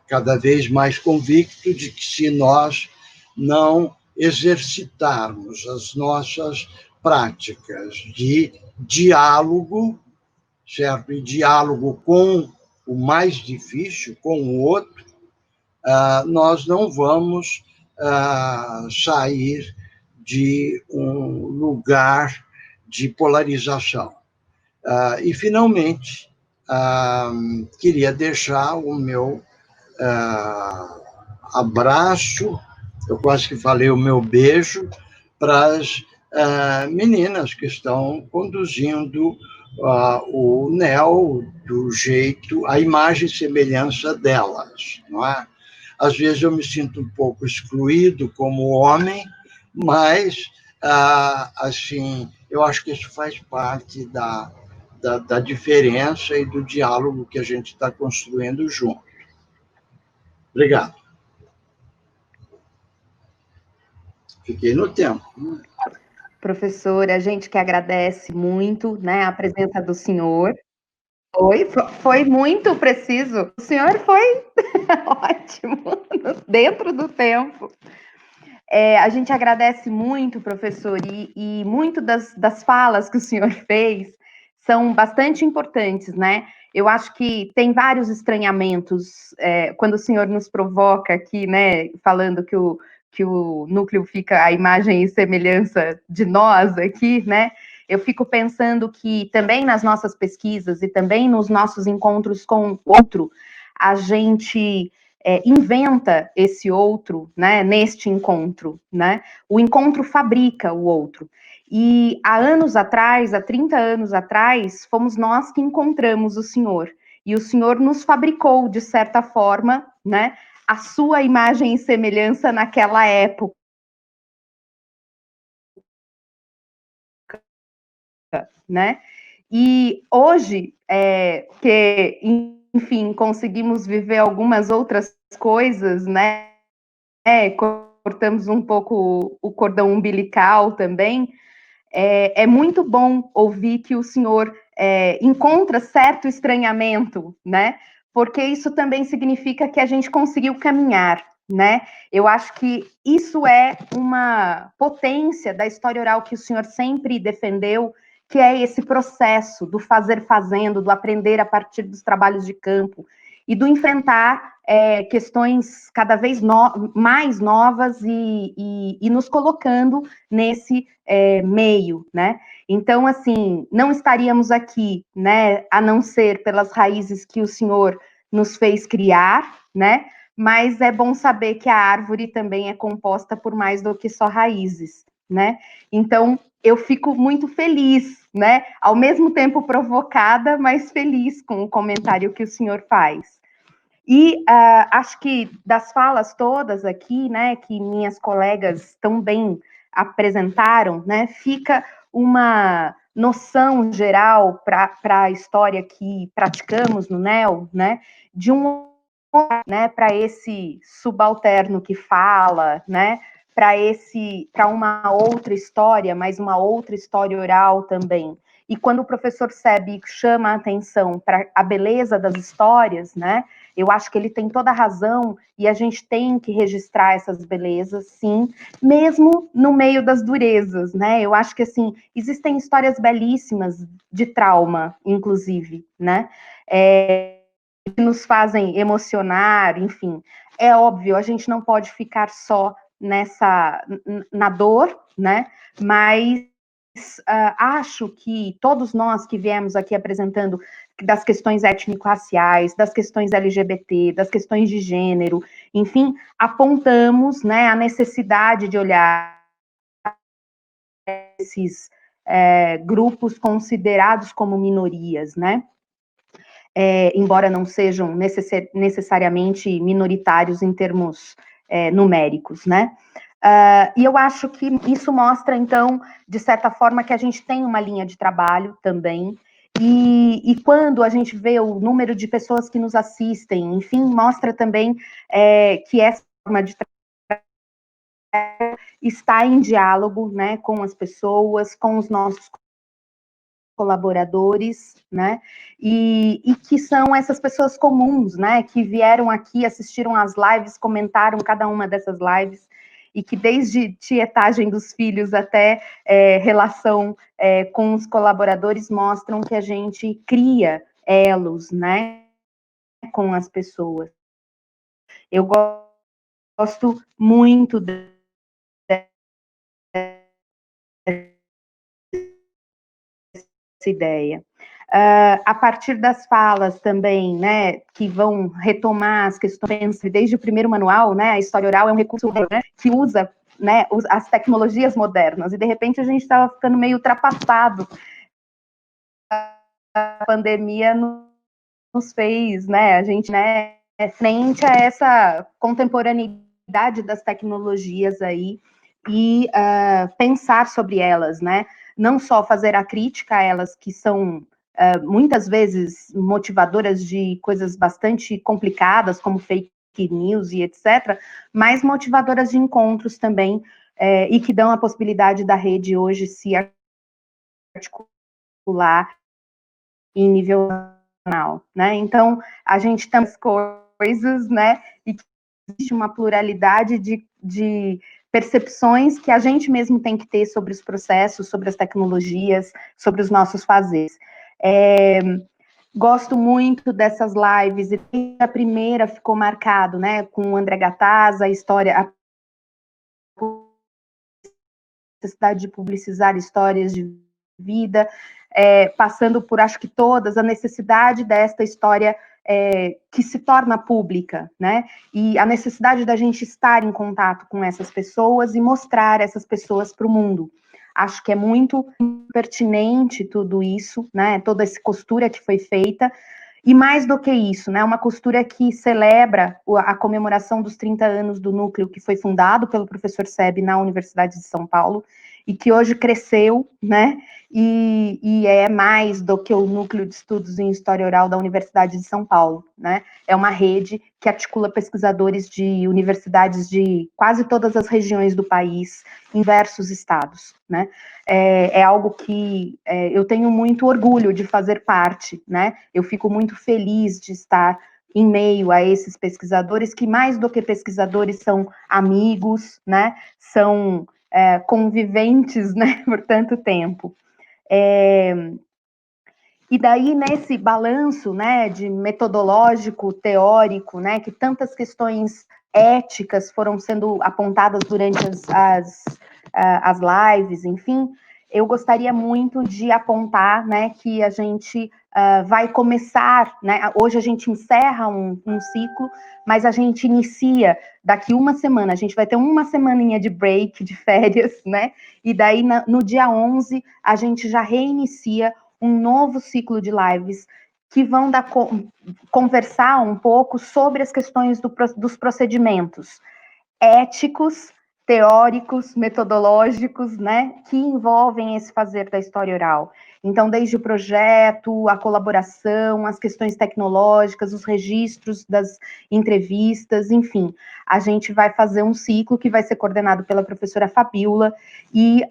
cada vez mais convicto de que, se nós não exercitarmos as nossas práticas de diálogo, certo? E diálogo com o mais difícil, com o outro, nós não vamos sair de um lugar de polarização. E, finalmente, queria deixar o meu abraço, eu quase que falei o meu beijo, para as meninas que estão conduzindo o NEL do jeito, a imagem e semelhança delas, não é? Às vezes eu me sinto um pouco excluído como homem, mas, assim, eu acho que isso faz parte da diferença e do diálogo que a gente está construindo junto. Obrigado. Fiquei no tempo. Professora, a gente que agradece muito, né, a presença do senhor. Foi muito preciso. O senhor foi ótimo, dentro do tempo. A gente agradece muito, professor, e muito das falas que o senhor fez são bastante importantes, né? Eu acho que tem vários estranhamentos quando o senhor nos provoca aqui, né, falando que o núcleo fica a imagem e semelhança de nós aqui, né? Eu fico pensando que também nas nossas pesquisas e também nos nossos encontros com o outro, a gente inventa esse outro, né, neste encontro, né? O encontro fabrica o outro. E há anos atrás, há 30 anos atrás, fomos nós que encontramos o Senhor. E o Senhor nos fabricou, de certa forma, né, a sua imagem e semelhança naquela época, né? E hoje, que, enfim, conseguimos viver algumas outras coisas, né? Cortamos um pouco o cordão umbilical também. É muito bom ouvir que o senhor encontra certo estranhamento, né? Porque isso também significa que a gente conseguiu caminhar, né? Eu acho que isso é uma potência da história oral que o senhor sempre defendeu, que é esse processo do fazer fazendo, do aprender a partir dos trabalhos de campo e do enfrentar questões cada vez mais novas e nos colocando nesse meio, né? Então, assim, não estaríamos aqui, né, a não ser pelas raízes que o Senhor nos fez criar, né? Mas é bom saber que a árvore também é composta por mais do que só raízes, né? Então, eu fico muito feliz, né? Ao mesmo tempo provocada, mas feliz com o comentário que o senhor faz. E acho que das falas todas aqui, né, que minhas colegas tão bem apresentaram, né, fica uma noção geral para a história que praticamos no NEL, né, de né, para esse subalterno que fala, né, para uma outra história, mas uma outra história oral também. E quando o professor Sebi chama a atenção para a beleza das histórias, né, eu acho que ele tem toda a razão e a gente tem que registrar essas belezas, sim, mesmo no meio das durezas, né? Eu acho que, assim, existem histórias belíssimas de trauma, inclusive, né? Que nos fazem emocionar, enfim. É óbvio, a gente não pode ficar só na dor, né? Mas acho que todos nós que viemos aqui apresentando das questões étnico-raciais, das questões LGBT, das questões de gênero, enfim, apontamos, né, a necessidade de olhar esses grupos considerados como minorias, né? Embora não sejam necessariamente minoritários em termos numéricos, né? E eu acho que isso mostra, então, de certa forma, que a gente tem uma linha de trabalho também, e quando a gente vê o número de pessoas que nos assistem, enfim, mostra também que essa forma de trabalho está em diálogo, né, com as pessoas, com os nossos colaboradores, né, e que são essas pessoas comuns, né, que vieram aqui, assistiram às lives, comentaram cada uma dessas lives, e que desde tietagem dos filhos até relação com os colaboradores mostram que a gente cria elos, né, com as pessoas. Eu gosto muito dessa ideia. A partir das falas também, né, que vão retomar as questões, desde o primeiro manual, né, a história oral é um recurso, né, que usa, né, as tecnologias modernas, e de repente a gente estava ficando meio ultrapassado. A pandemia nos fez, né, a gente, né, frente a essa contemporaneidade das tecnologias aí, e pensar sobre elas, né, não só fazer a crítica a elas, que são muitas vezes motivadoras de coisas bastante complicadas, como fake news e etc., mas motivadoras de encontros também, e que dão a possibilidade da rede hoje se articular em nível nacional, né? Então, a gente tem as coisas, né, e que existe uma pluralidade de percepções que a gente mesmo tem que ter sobre os processos, sobre as tecnologias, sobre os nossos fazeres. Gosto muito dessas lives, e a primeira ficou marcado, né, com o André Gataz, a história, a necessidade de publicizar histórias de vida, passando por, acho que todas, a necessidade desta história que se torna pública, né? E a necessidade da gente estar em contato com essas pessoas e mostrar essas pessoas para o mundo. Acho que é muito pertinente tudo isso, né? Toda essa costura que foi feita. E mais do que isso, né? Uma costura que celebra a comemoração dos 30 anos do núcleo que foi fundado pelo professor Sebe na Universidade de São Paulo e que hoje cresceu, né? E é mais do que o Núcleo de Estudos em História Oral da Universidade de São Paulo, né? É uma rede que articula pesquisadores de universidades de quase todas as regiões do país, em diversos estados, né? É algo que eu tenho muito orgulho de fazer parte, né? Eu fico muito feliz de estar em meio a esses pesquisadores, que mais do que pesquisadores são amigos, né? São conviventes, né? Por tanto tempo. E daí, nesse balanço, né, de metodológico, teórico, né, que tantas questões éticas foram sendo apontadas durante as lives, enfim, eu gostaria muito de apontar, né, que a gente vai começar, né, hoje a gente encerra um ciclo, mas a gente inicia daqui uma semana, a gente vai ter uma semaninha de break, de férias, né, e daí no dia 11 a gente já reinicia um novo ciclo de lives que vão conversar um pouco sobre as questões dos procedimentos éticos, teóricos, metodológicos, né, que envolvem esse fazer da história oral. Então, desde o projeto, a colaboração, as questões tecnológicas, os registros das entrevistas, enfim, a gente vai fazer um ciclo que vai ser coordenado pela professora Fabíola e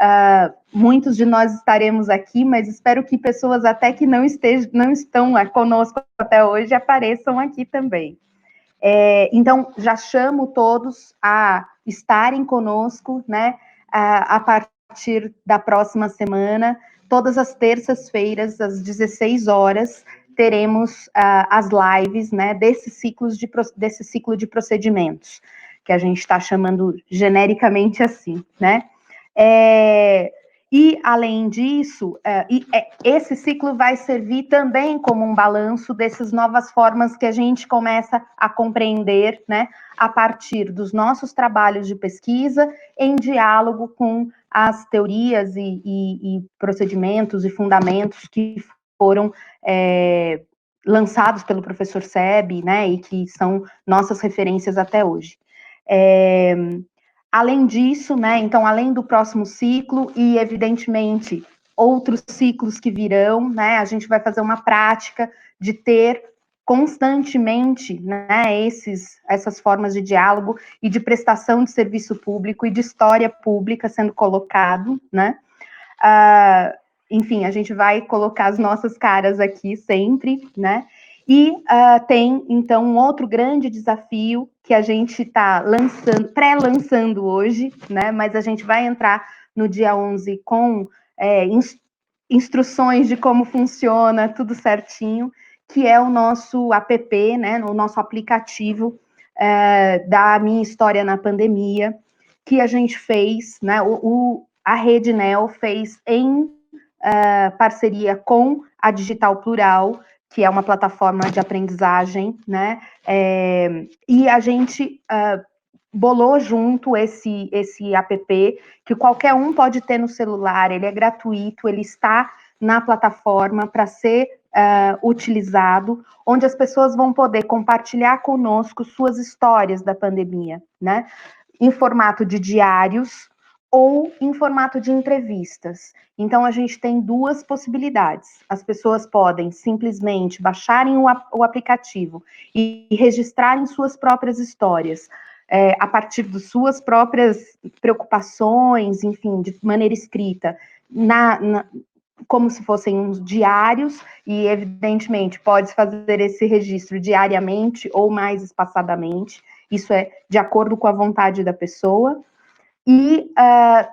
muitos de nós estaremos aqui, mas espero que pessoas até que não estão conosco até hoje apareçam aqui também. Então, já chamo todos a estarem conosco, né, a partir da próxima semana, todas as terças-feiras, às 16 horas, teremos as lives, né, desse ciclo de procedimentos, que a gente está chamando genericamente assim, né. E, além disso, esse ciclo vai servir também como um balanço dessas novas formas que a gente começa a compreender, né, a partir dos nossos trabalhos de pesquisa, em diálogo com as teorias e procedimentos e fundamentos que foram lançados pelo professor Sebe, né, e que são nossas referências até hoje. Além disso, né, então, além do próximo ciclo e, evidentemente, outros ciclos que virão, né, a gente vai fazer uma prática de ter constantemente, né, essas formas de diálogo e de prestação de serviço público e de história pública sendo colocado, né, enfim, a gente vai colocar as nossas caras aqui sempre, né, e tem, então, um outro grande desafio que a gente está pré-lançando hoje, né? Mas a gente vai entrar no dia 11 com instruções de como funciona, tudo certinho, que é o nosso app, né? O nosso aplicativo da Minha História na Pandemia, que a gente fez, né? A Rede Neo fez em parceria com a Digital Plural, que é uma plataforma de aprendizagem, né? E a gente bolou junto esse app, que qualquer um pode ter no celular, ele é gratuito, ele está na plataforma para ser utilizado, onde as pessoas vão poder compartilhar conosco suas histórias da pandemia, né? Em formato de diários ou em formato de entrevistas. Então, a gente tem duas possibilidades. As pessoas podem simplesmente baixarem o aplicativo e registrarem suas próprias histórias, a partir de suas próprias preocupações, enfim, de maneira escrita, como se fossem uns diários, e, evidentemente, pode fazer esse registro diariamente ou mais espaçadamente. Isso é de acordo com a vontade da pessoa. E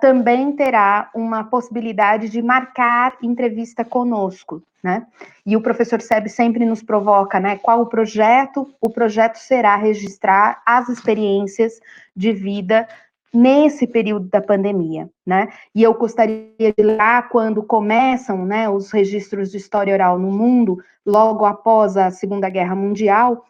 também terá uma possibilidade de marcar entrevista conosco, né? E o professor Sebe sempre nos provoca, né? Qual o projeto? O projeto será registrar as experiências de vida nesse período da pandemia, né? E eu gostaria de lembrar quando começam, né, os registros de história oral no mundo, logo após a Segunda Guerra Mundial,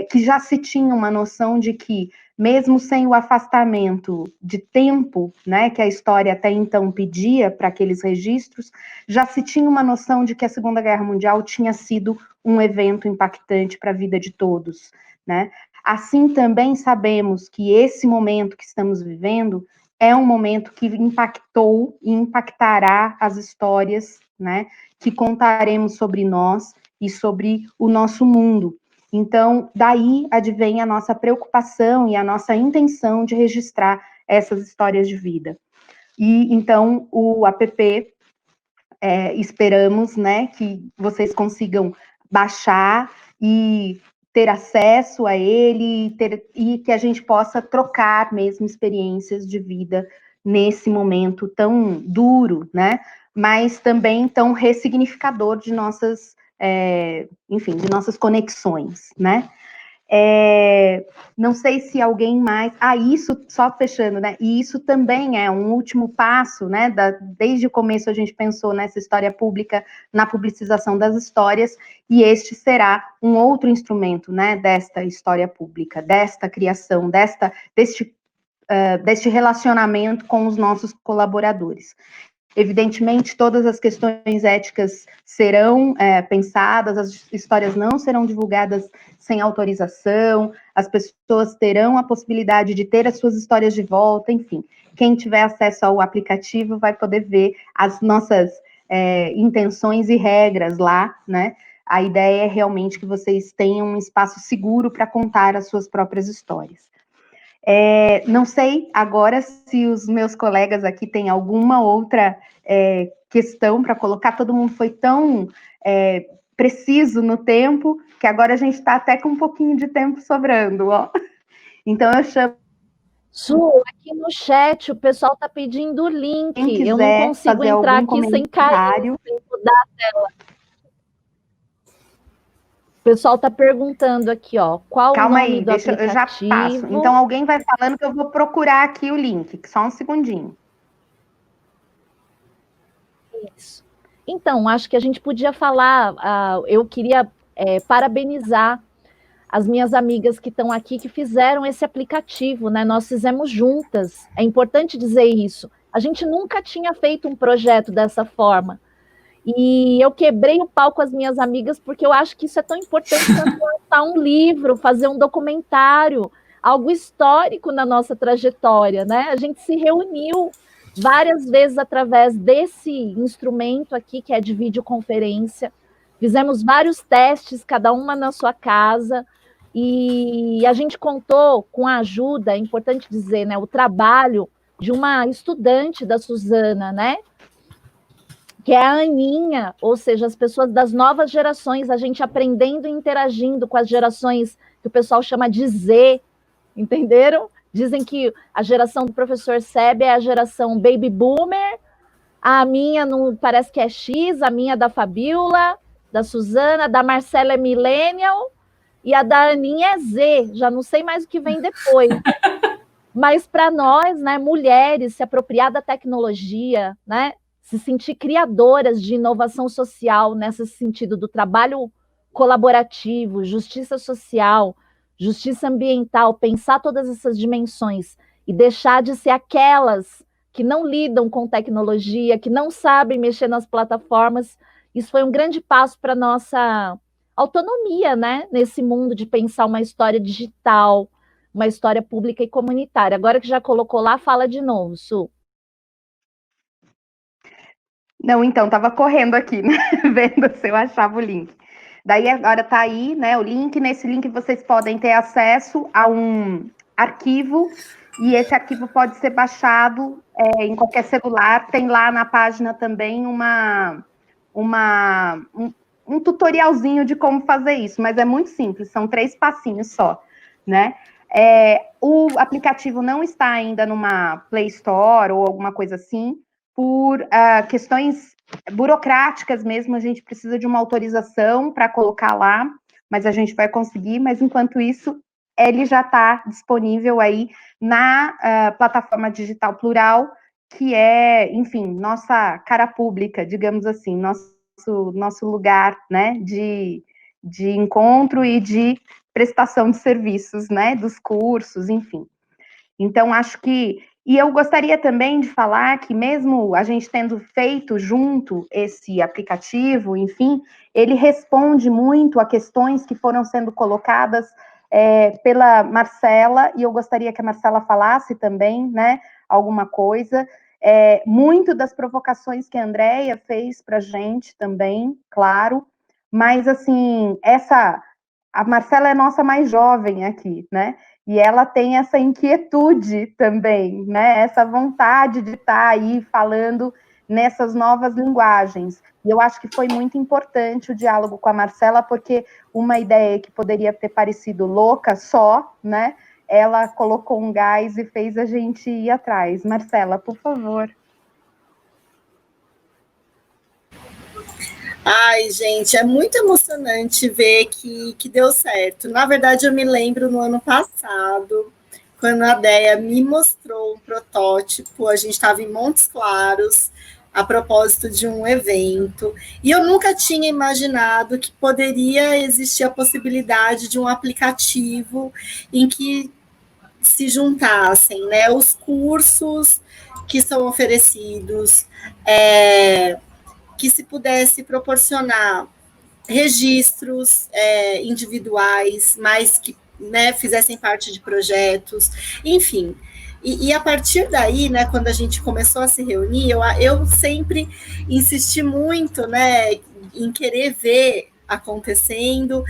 que já se tinha uma noção de que, mesmo sem o afastamento de tempo, né, que a história até então pedia para aqueles registros, já se tinha uma noção de que a Segunda Guerra Mundial tinha sido um evento impactante para a vida de todos, né? Assim, também sabemos que esse momento que estamos vivendo é um momento que impactou e impactará as histórias, né, que contaremos sobre nós e sobre o nosso mundo. Então, daí advém a nossa preocupação e a nossa intenção de registrar essas histórias de vida. E, então, o app, esperamos, né, que vocês consigam baixar e ter acesso a ele e que a gente possa trocar mesmo experiências de vida nesse momento tão duro, né? Mas também tão ressignificador de nossas, enfim, de nossas conexões, né? Não sei se alguém mais. Isso, só fechando, né? E isso também é um último passo, né? Desde o começo a gente pensou nessa história pública, na publicização das histórias, e este será um outro instrumento, né? Desta história pública, desta criação, deste relacionamento com os nossos colaboradores. Evidentemente, todas as questões éticas serão pensadas, as histórias não serão divulgadas sem autorização, as pessoas terão a possibilidade de ter as suas histórias de volta, enfim. Quem tiver acesso ao aplicativo vai poder ver as nossas intenções e regras lá, né? A ideia é realmente que vocês tenham um espaço seguro para contar as suas próprias histórias. Não sei agora se os meus colegas aqui têm alguma outra questão para colocar. Todo mundo foi tão preciso no tempo que agora a gente está até com um pouquinho de tempo sobrando, ó. Então eu chamo. Su, aqui no chat o pessoal está pedindo o link. Quem quiser eu não consigo fazer entrar algum aqui sem cair, sem mudar a tela. O pessoal está perguntando aqui, ó, qual o nome do aplicativo? Eu já passo. Então, alguém vai falando que eu vou procurar aqui o link, só um segundinho. Isso. Então, acho que a gente podia falar, eu queria parabenizar as minhas amigas que estão aqui, que fizeram esse aplicativo, né? Nós fizemos juntas, é importante dizer isso. A gente nunca tinha feito um projeto dessa forma. E eu quebrei o pau com as minhas amigas, porque eu acho que isso é tão importante quanto lançar um livro, fazer um documentário, algo histórico na nossa trajetória, né? A gente se reuniu várias vezes através desse instrumento aqui, que é de videoconferência. Fizemos vários testes, cada uma na sua casa, e a gente contou com a ajuda, é importante dizer, né? O trabalho de uma estudante da Suzana, né? Que é a Aninha, ou seja, as pessoas das novas gerações, a gente aprendendo e interagindo com as gerações que o pessoal chama de Z, entenderam? Dizem que a geração do professor Seb é a geração Baby Boomer, a minha não parece que é X, a minha da Fabiola, da Suzana, da Marcela é Millennial, e a da Aninha é Z, já não sei mais o que vem depois. Mas para nós, né, mulheres, se apropriar da tecnologia, né, se sentir criadoras de inovação social, nesse sentido do trabalho colaborativo, justiça social, justiça ambiental, pensar todas essas dimensões e deixar de ser aquelas que não lidam com tecnologia, que não sabem mexer nas plataformas. Isso foi um grande passo para a nossa autonomia, né, nesse mundo de pensar uma história digital, uma história pública e comunitária. Agora que já colocou lá, fala de novo, Su. Não, então, estava correndo aqui, né? Vendo se eu achava o link. Daí agora está aí, né? O link. Nesse link vocês podem ter acesso a um arquivo, e esse arquivo pode ser baixado em qualquer celular. Tem lá na página também um tutorialzinho de como fazer isso, mas é muito simples, são 3 passinhos só, né? O aplicativo não está ainda numa Play Store ou alguma coisa assim, por questões burocráticas mesmo, a gente precisa de uma autorização para colocar lá, mas a gente vai conseguir. Mas enquanto isso, ele já está disponível aí na plataforma digital Plural, que é, enfim, nossa cara pública, digamos assim, nosso lugar, né, de encontro e de prestação de serviços, né, dos cursos, enfim. Então, acho que... E eu gostaria também de falar que, mesmo a gente tendo feito junto esse aplicativo, enfim, ele responde muito a questões que foram sendo colocadas pela Marcela, e eu gostaria que a Marcela falasse também, né, alguma coisa. Muito das provocações que a Andrea fez para a gente também, claro, mas, assim, a Marcela é nossa mais jovem aqui, né? E ela tem essa inquietude também, né? Essa vontade de estar aí falando nessas novas linguagens. E eu acho que foi muito importante o diálogo com a Marcela, porque uma ideia que poderia ter parecido louca só, né? Ela colocou um gás e fez a gente ir atrás. Marcela, por favor. Ai, gente, é muito emocionante ver que deu certo. Na verdade, eu me lembro no ano passado, quando a Déia me mostrou um protótipo, a gente estava em Montes Claros, a propósito de um evento, e eu nunca tinha imaginado que poderia existir a possibilidade de um aplicativo em que se juntassem, né, os cursos que são oferecidos, que se pudesse proporcionar registros individuais, mas que, né, fizessem parte de projetos, enfim. E a partir daí, né, quando a gente começou a se reunir, eu sempre insisti muito, né, em querer ver acontecendo,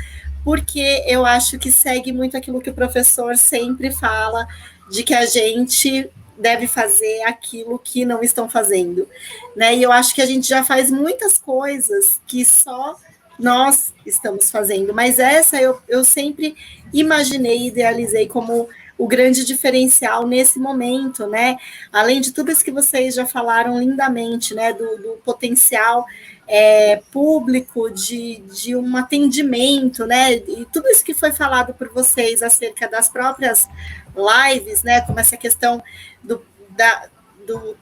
porque eu acho que segue muito aquilo que o professor sempre fala, de que a gente deve fazer aquilo que não estão fazendo, né? E eu acho que a gente já faz muitas coisas que só nós estamos fazendo, mas essa eu sempre imaginei e idealizei como o grande diferencial nesse momento, né? Além de tudo isso que vocês já falaram lindamente, né? Do potencial público, de um atendimento, né? E tudo isso que foi falado por vocês acerca das próprias lives, né? Como essa questão do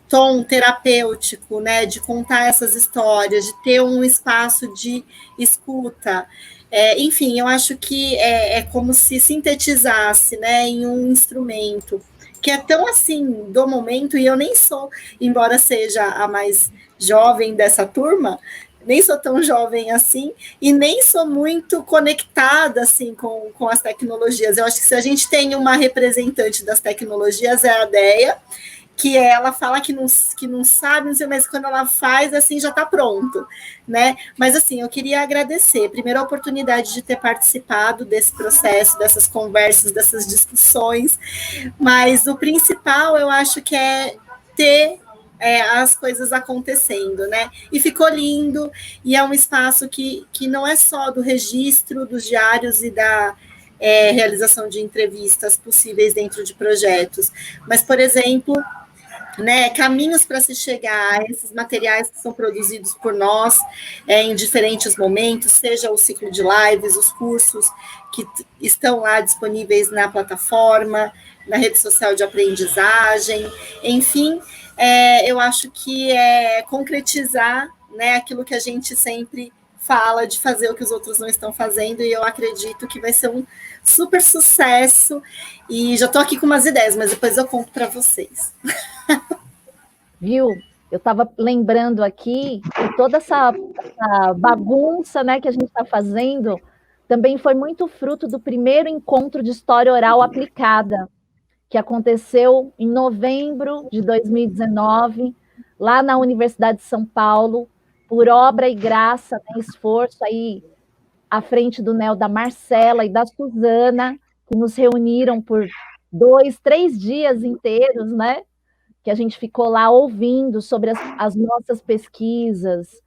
tom terapêutico, né, de contar essas histórias, de ter um espaço de escuta. Enfim, eu acho que é como se sintetizasse, né, em um instrumento que é tão assim do momento, e eu nem sou, embora seja a mais jovem dessa turma, nem sou tão jovem assim, e nem sou muito conectada assim com as tecnologias. Eu acho que se a gente tem uma representante das tecnologias é a Déia, que ela fala que não sabe, não sei, mas quando ela faz, assim, já está pronto, né? Mas, assim, eu queria agradecer, primeiro, a oportunidade de ter participado desse processo, dessas conversas, dessas discussões, mas o principal, eu acho que é ter as coisas acontecendo, né? E ficou lindo, e é um espaço que não é só do registro dos diários e da realização de entrevistas possíveis dentro de projetos, mas, por exemplo, né, caminhos para se chegar a esses materiais que são produzidos por nós em diferentes momentos, seja o ciclo de lives, os cursos que estão lá disponíveis na plataforma, na rede social de aprendizagem, enfim, eu acho que é concretizar, né, aquilo que a gente sempre fala de fazer o que os outros não estão fazendo, e eu acredito que vai ser um super sucesso, e já estou aqui com umas ideias, mas depois eu conto para vocês. Viu? Eu estava lembrando aqui que toda essa bagunça, né, que a gente está fazendo também foi muito fruto do primeiro encontro de história oral aplicada, que aconteceu em novembro de 2019, lá na Universidade de São Paulo, por obra e graça, né, esforço aí à frente do NEL da Marcela e da Suzana, que nos reuniram por 2, 3 dias inteiros, né? Que a gente ficou lá ouvindo sobre as nossas pesquisas,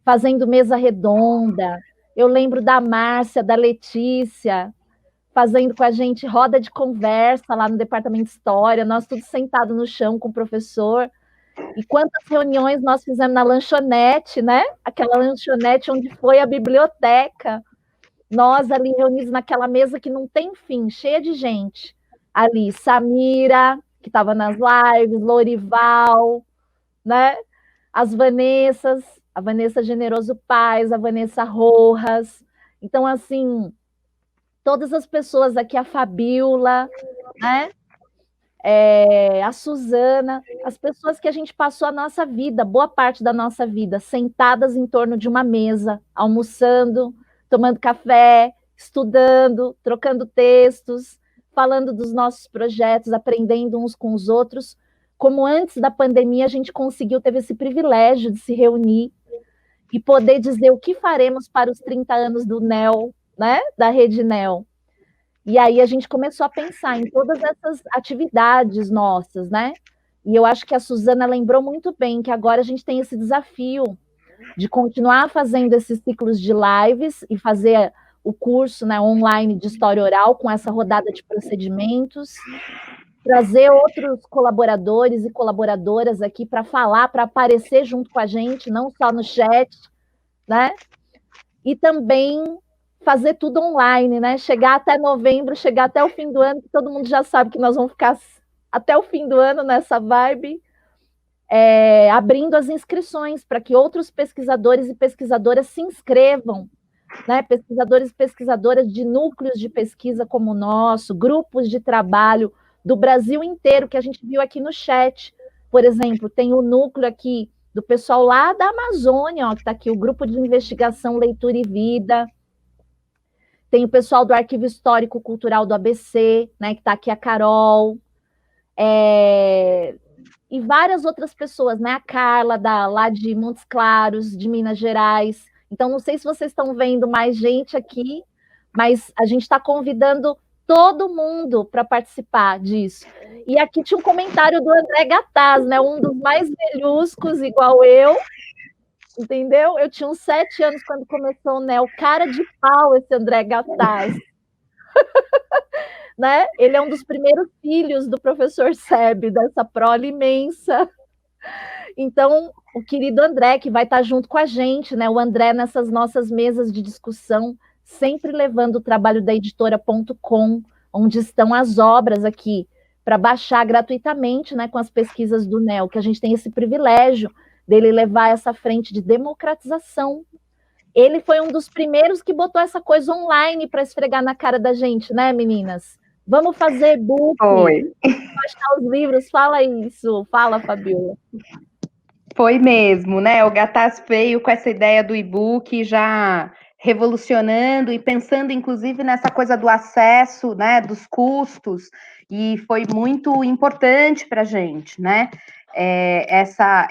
fazendo mesa redonda. Eu lembro da Márcia, da Letícia, fazendo com a gente roda de conversa lá no departamento de história, nós todos sentados no chão com o professor. E quantas reuniões nós fizemos na lanchonete, né? Aquela lanchonete onde foi a biblioteca. Nós ali reunidos naquela mesa que não tem fim, cheia de gente. Ali, Samira, que estava nas lives, Lorival, né? As Vanessas, a Vanessa Generoso Paz, a Vanessa Rojas. Então, assim, todas as pessoas aqui, a Fabiola, né? A Suzana, as pessoas que a gente passou a nossa vida, boa parte da nossa vida, sentadas em torno de uma mesa, almoçando, tomando café, estudando, trocando textos, falando dos nossos projetos, aprendendo uns com os outros. Como antes da pandemia a gente conseguiu, teve esse privilégio de se reunir e poder dizer o que faremos para os 30 anos do NEL, né? Da Rede NEL. E aí a gente começou a pensar em todas essas atividades nossas, né? E eu acho que a Suzana lembrou muito bem que agora a gente tem esse desafio de continuar fazendo esses ciclos de lives e fazer o curso, né, online de história oral com essa rodada de procedimentos, trazer outros colaboradores e colaboradoras aqui para falar, para aparecer junto com a gente, não só no chat, né? E também fazer tudo online, né? Chegar até novembro, chegar até o fim do ano, que todo mundo já sabe que nós vamos ficar até o fim do ano nessa vibe, abrindo as inscrições para que outros pesquisadores e pesquisadoras se inscrevam, né? Pesquisadores e pesquisadoras de núcleos de pesquisa como o nosso, grupos de trabalho do Brasil inteiro, que a gente viu aqui no chat. Por exemplo, tem o núcleo aqui do pessoal lá da Amazônia, ó, que está aqui, o Grupo de Investigação Leitura e Vida. Tem o pessoal do Arquivo Histórico Cultural do ABC, né, que está aqui a Carol, e várias outras pessoas, né, a Carla, lá de Montes Claros, de Minas Gerais. Então, não sei se vocês estão vendo mais gente aqui, mas a gente está convidando todo mundo para participar disso. E aqui tinha um comentário do André Gataz, né, um dos mais velhuscos, igual eu, entendeu? Eu tinha uns 7 anos quando começou o NEL, cara de pau esse André Gataz. Né? Ele é um dos primeiros filhos do professor Seb, dessa prole imensa. Então, o querido André, que vai estar junto com a gente, né? O André nessas nossas mesas de discussão, sempre levando o trabalho da editora.com, onde estão as obras aqui, para baixar gratuitamente, né, com as pesquisas do NEL, que a gente tem esse privilégio dele levar essa frente de democratização. Ele foi um dos primeiros que botou essa coisa online para esfregar na cara da gente, né, meninas? Vamos fazer e-book, baixar os livros, fala isso, fala, Fabiola. Foi mesmo, né? O Gataz veio com essa ideia do e-book já revolucionando e pensando, inclusive, nessa coisa do acesso, né, dos custos, e foi muito importante para a gente, né?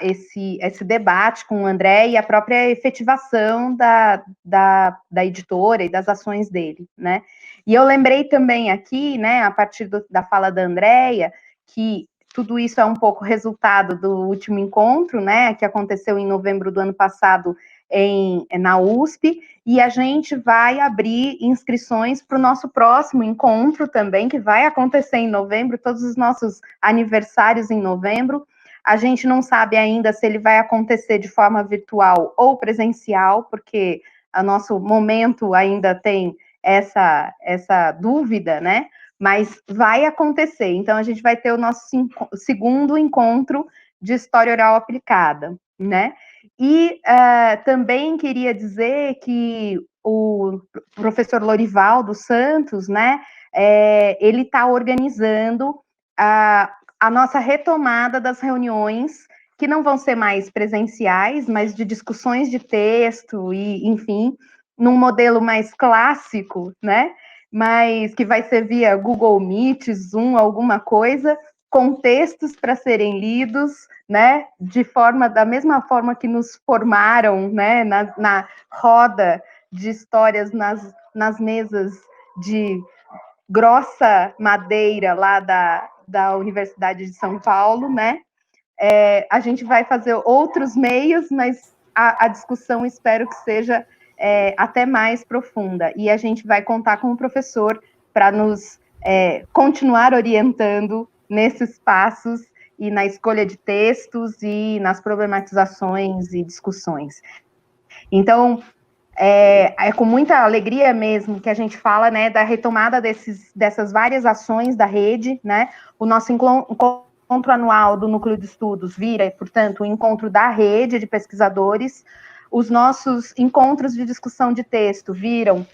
Esse debate com o André e a própria efetivação da editora e das ações dele, né? E eu lembrei também aqui, né, a partir da fala da Andréia, que tudo isso é um pouco resultado do último encontro, né, que aconteceu em novembro do ano passado na USP, e a gente vai abrir inscrições para o nosso próximo encontro também, que vai acontecer em novembro, todos os nossos aniversários em novembro. A gente não sabe ainda se ele vai acontecer de forma virtual ou presencial, porque o nosso momento ainda tem essa dúvida, né? Mas vai acontecer. Então, a gente vai ter o nosso segundo encontro de história oral aplicada, né? E também queria dizer que o professor Lorival dos Santos, né? Ele está organizando a nossa retomada das reuniões, que não vão ser mais presenciais, mas de discussões de texto e, enfim, num modelo mais clássico, né? Mas que vai ser via Google Meet, Zoom, alguma coisa, com textos para serem lidos, né? Da mesma forma que nos formaram, né? Na roda de histórias nas mesas de grossa madeira lá da Universidade de São Paulo, né? A gente vai fazer outros meios, mas a discussão espero que seja até mais profunda. E a gente vai contar com o professor para nos continuar orientando nesses passos e na escolha de textos e nas problematizações e discussões. Então, É com muita alegria mesmo que a gente fala, né, da retomada dessas várias ações da rede, né? O nosso encontro anual do Núcleo de Estudos vira, portanto, o encontro da rede de pesquisadores. Os nossos encontros de discussão de texto viram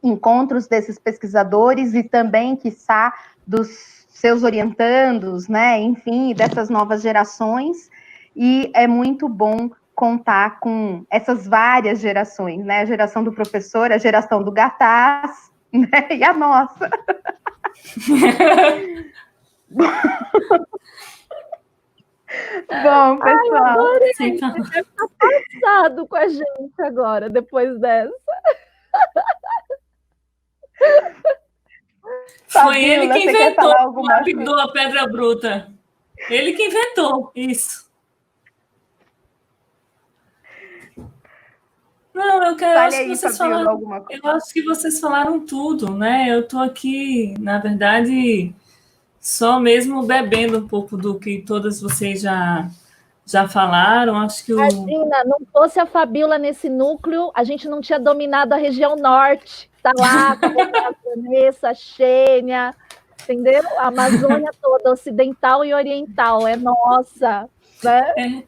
encontros desses pesquisadores e também, quiçá, dos seus orientandos, né? Enfim, dessas novas gerações. E é muito bom contar com essas várias gerações, né? A geração do professor, a geração do Gataz, né? E a nossa. Bom, pessoal. Ai, você deve estar passado com a gente agora, depois dessa. Foi ele que inventou lapidou a pedra bruta. Ele que inventou isso. Não, eu acho que vocês falaram. Eu acho que vocês falaram tudo, né? Eu estou aqui, na verdade, só mesmo bebendo um pouco do que todas vocês já falaram. Acho que Imagina, não fosse a Fabíola nesse núcleo, a gente não tinha dominado a região norte. Está lá, a Vanessa, a Xênia, entendeu? A Amazônia toda, ocidental e oriental, é nossa. Né?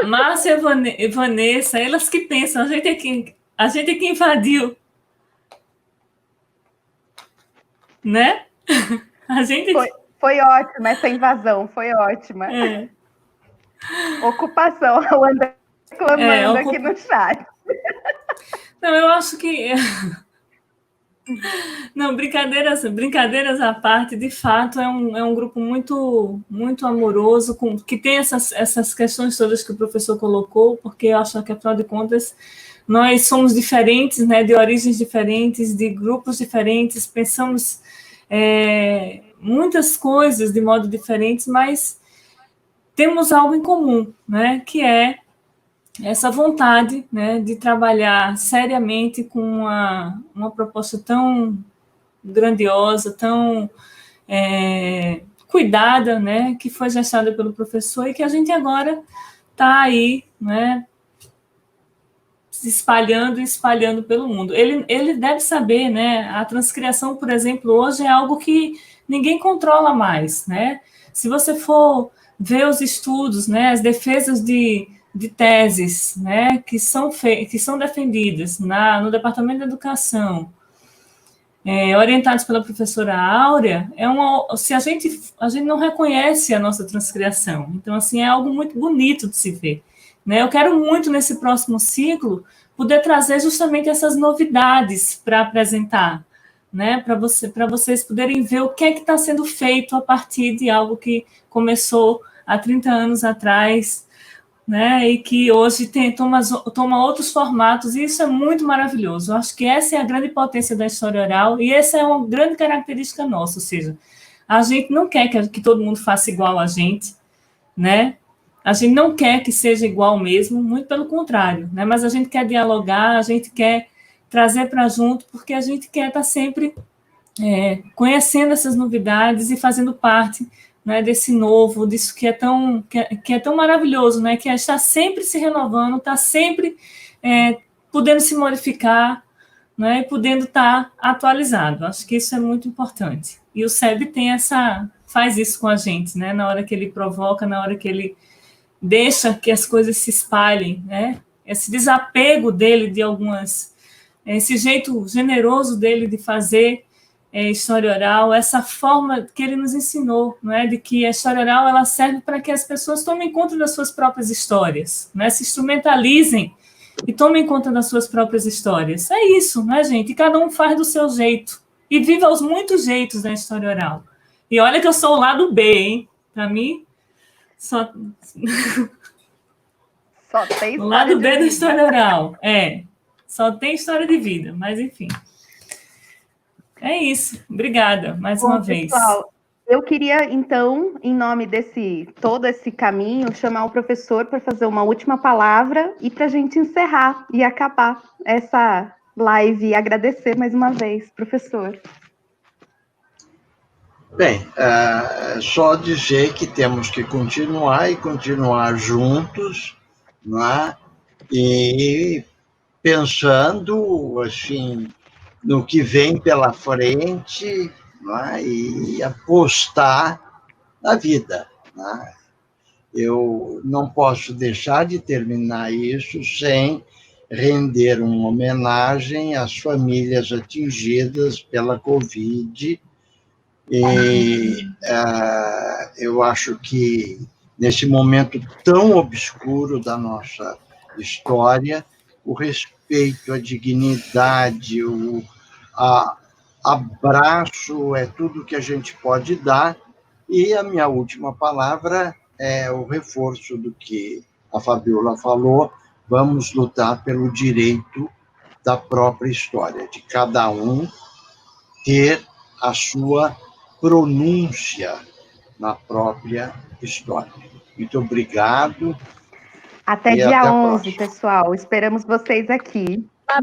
Márcia e Vanessa, elas que pensam, a gente é que invadiu. Né? A gente... Foi ótima essa invasão, foi ótima. É. Ocupação, o André reclamando aqui no chat. Não, eu acho que... Não, brincadeiras à parte, de fato, é um grupo muito, muito amoroso, que tem essas questões todas que o professor colocou, porque eu acho que, afinal de contas, nós somos diferentes, né, de origens diferentes, de grupos diferentes, pensamos muitas coisas de modo diferente, mas temos algo em comum, né, que é essa vontade, né, de trabalhar seriamente com uma proposta tão grandiosa, tão cuidada, né, que foi gestada pelo professor e que a gente agora está aí, né, se espalhando pelo mundo. Ele deve saber, né, a transcriação, por exemplo, hoje é algo que ninguém controla mais, né? Se você for ver os estudos, né, as defesas de teses, né, que são defendidas no Departamento de Educação, orientados pela professora Áurea, se a gente não reconhece a nossa transcriação. Então, assim, é algo muito bonito de se ver. Né? Eu quero muito, nesse próximo ciclo, poder trazer justamente essas novidades para apresentar, né? Para vocês poderem ver o que é que está sendo feito a partir de algo que começou há 30 anos atrás, né, e que hoje toma outros formatos, e isso é muito maravilhoso. Eu acho que essa é a grande potência da história oral, e essa é uma grande característica nossa, ou seja, a gente não quer que todo mundo faça igual a gente, né? A gente não quer que seja igual mesmo, muito pelo contrário, né? Mas a gente quer dialogar, a gente quer trazer para junto, porque a gente quer estar sempre conhecendo essas novidades e fazendo parte, né, desse novo, disso que é tão maravilhoso, né, que está sempre se renovando, está sempre podendo se modificar, né, e podendo estar atualizado. Acho que isso é muito importante. E o SEB faz isso com a gente, né, na hora que ele provoca, na hora que ele deixa que as coisas se espalhem, né, esse desapego dele de esse jeito generoso dele de fazer história oral, essa forma que ele nos ensinou, não é? De que a história oral ela serve para que as pessoas tomem conta das suas próprias histórias, né? Se instrumentalizem e tomem conta das suas próprias histórias. É isso, né, gente? E cada um faz do seu jeito. E viva os muitos jeitos da história oral. E olha que eu sou o lado B, hein? Para mim, só tem o lado B da história oral. Só tem história de vida, mas enfim. É isso. Obrigada, mais uma vez. Pessoal, eu queria, então, em nome todo esse caminho, chamar o professor para fazer uma última palavra e para a gente encerrar e acabar essa live e agradecer mais uma vez, professor. Bem, só dizer que temos que continuar juntos, não é? E pensando, assim, no que vem pela frente, né, e apostar na vida, né? Eu não posso deixar de terminar isso sem render uma homenagem às famílias atingidas pela Covid. E eu acho que, nesse momento tão obscuro da nossa história, o respeito, a dignidade, o abraço é tudo que a gente pode dar. E a minha última palavra é o reforço do que a Fabiola falou: vamos lutar pelo direito da própria história, de cada um ter a sua pronúncia na própria história. Muito obrigado. Até e dia até a 11, próxima. pessoal. Esperamos vocês aqui. Tchau.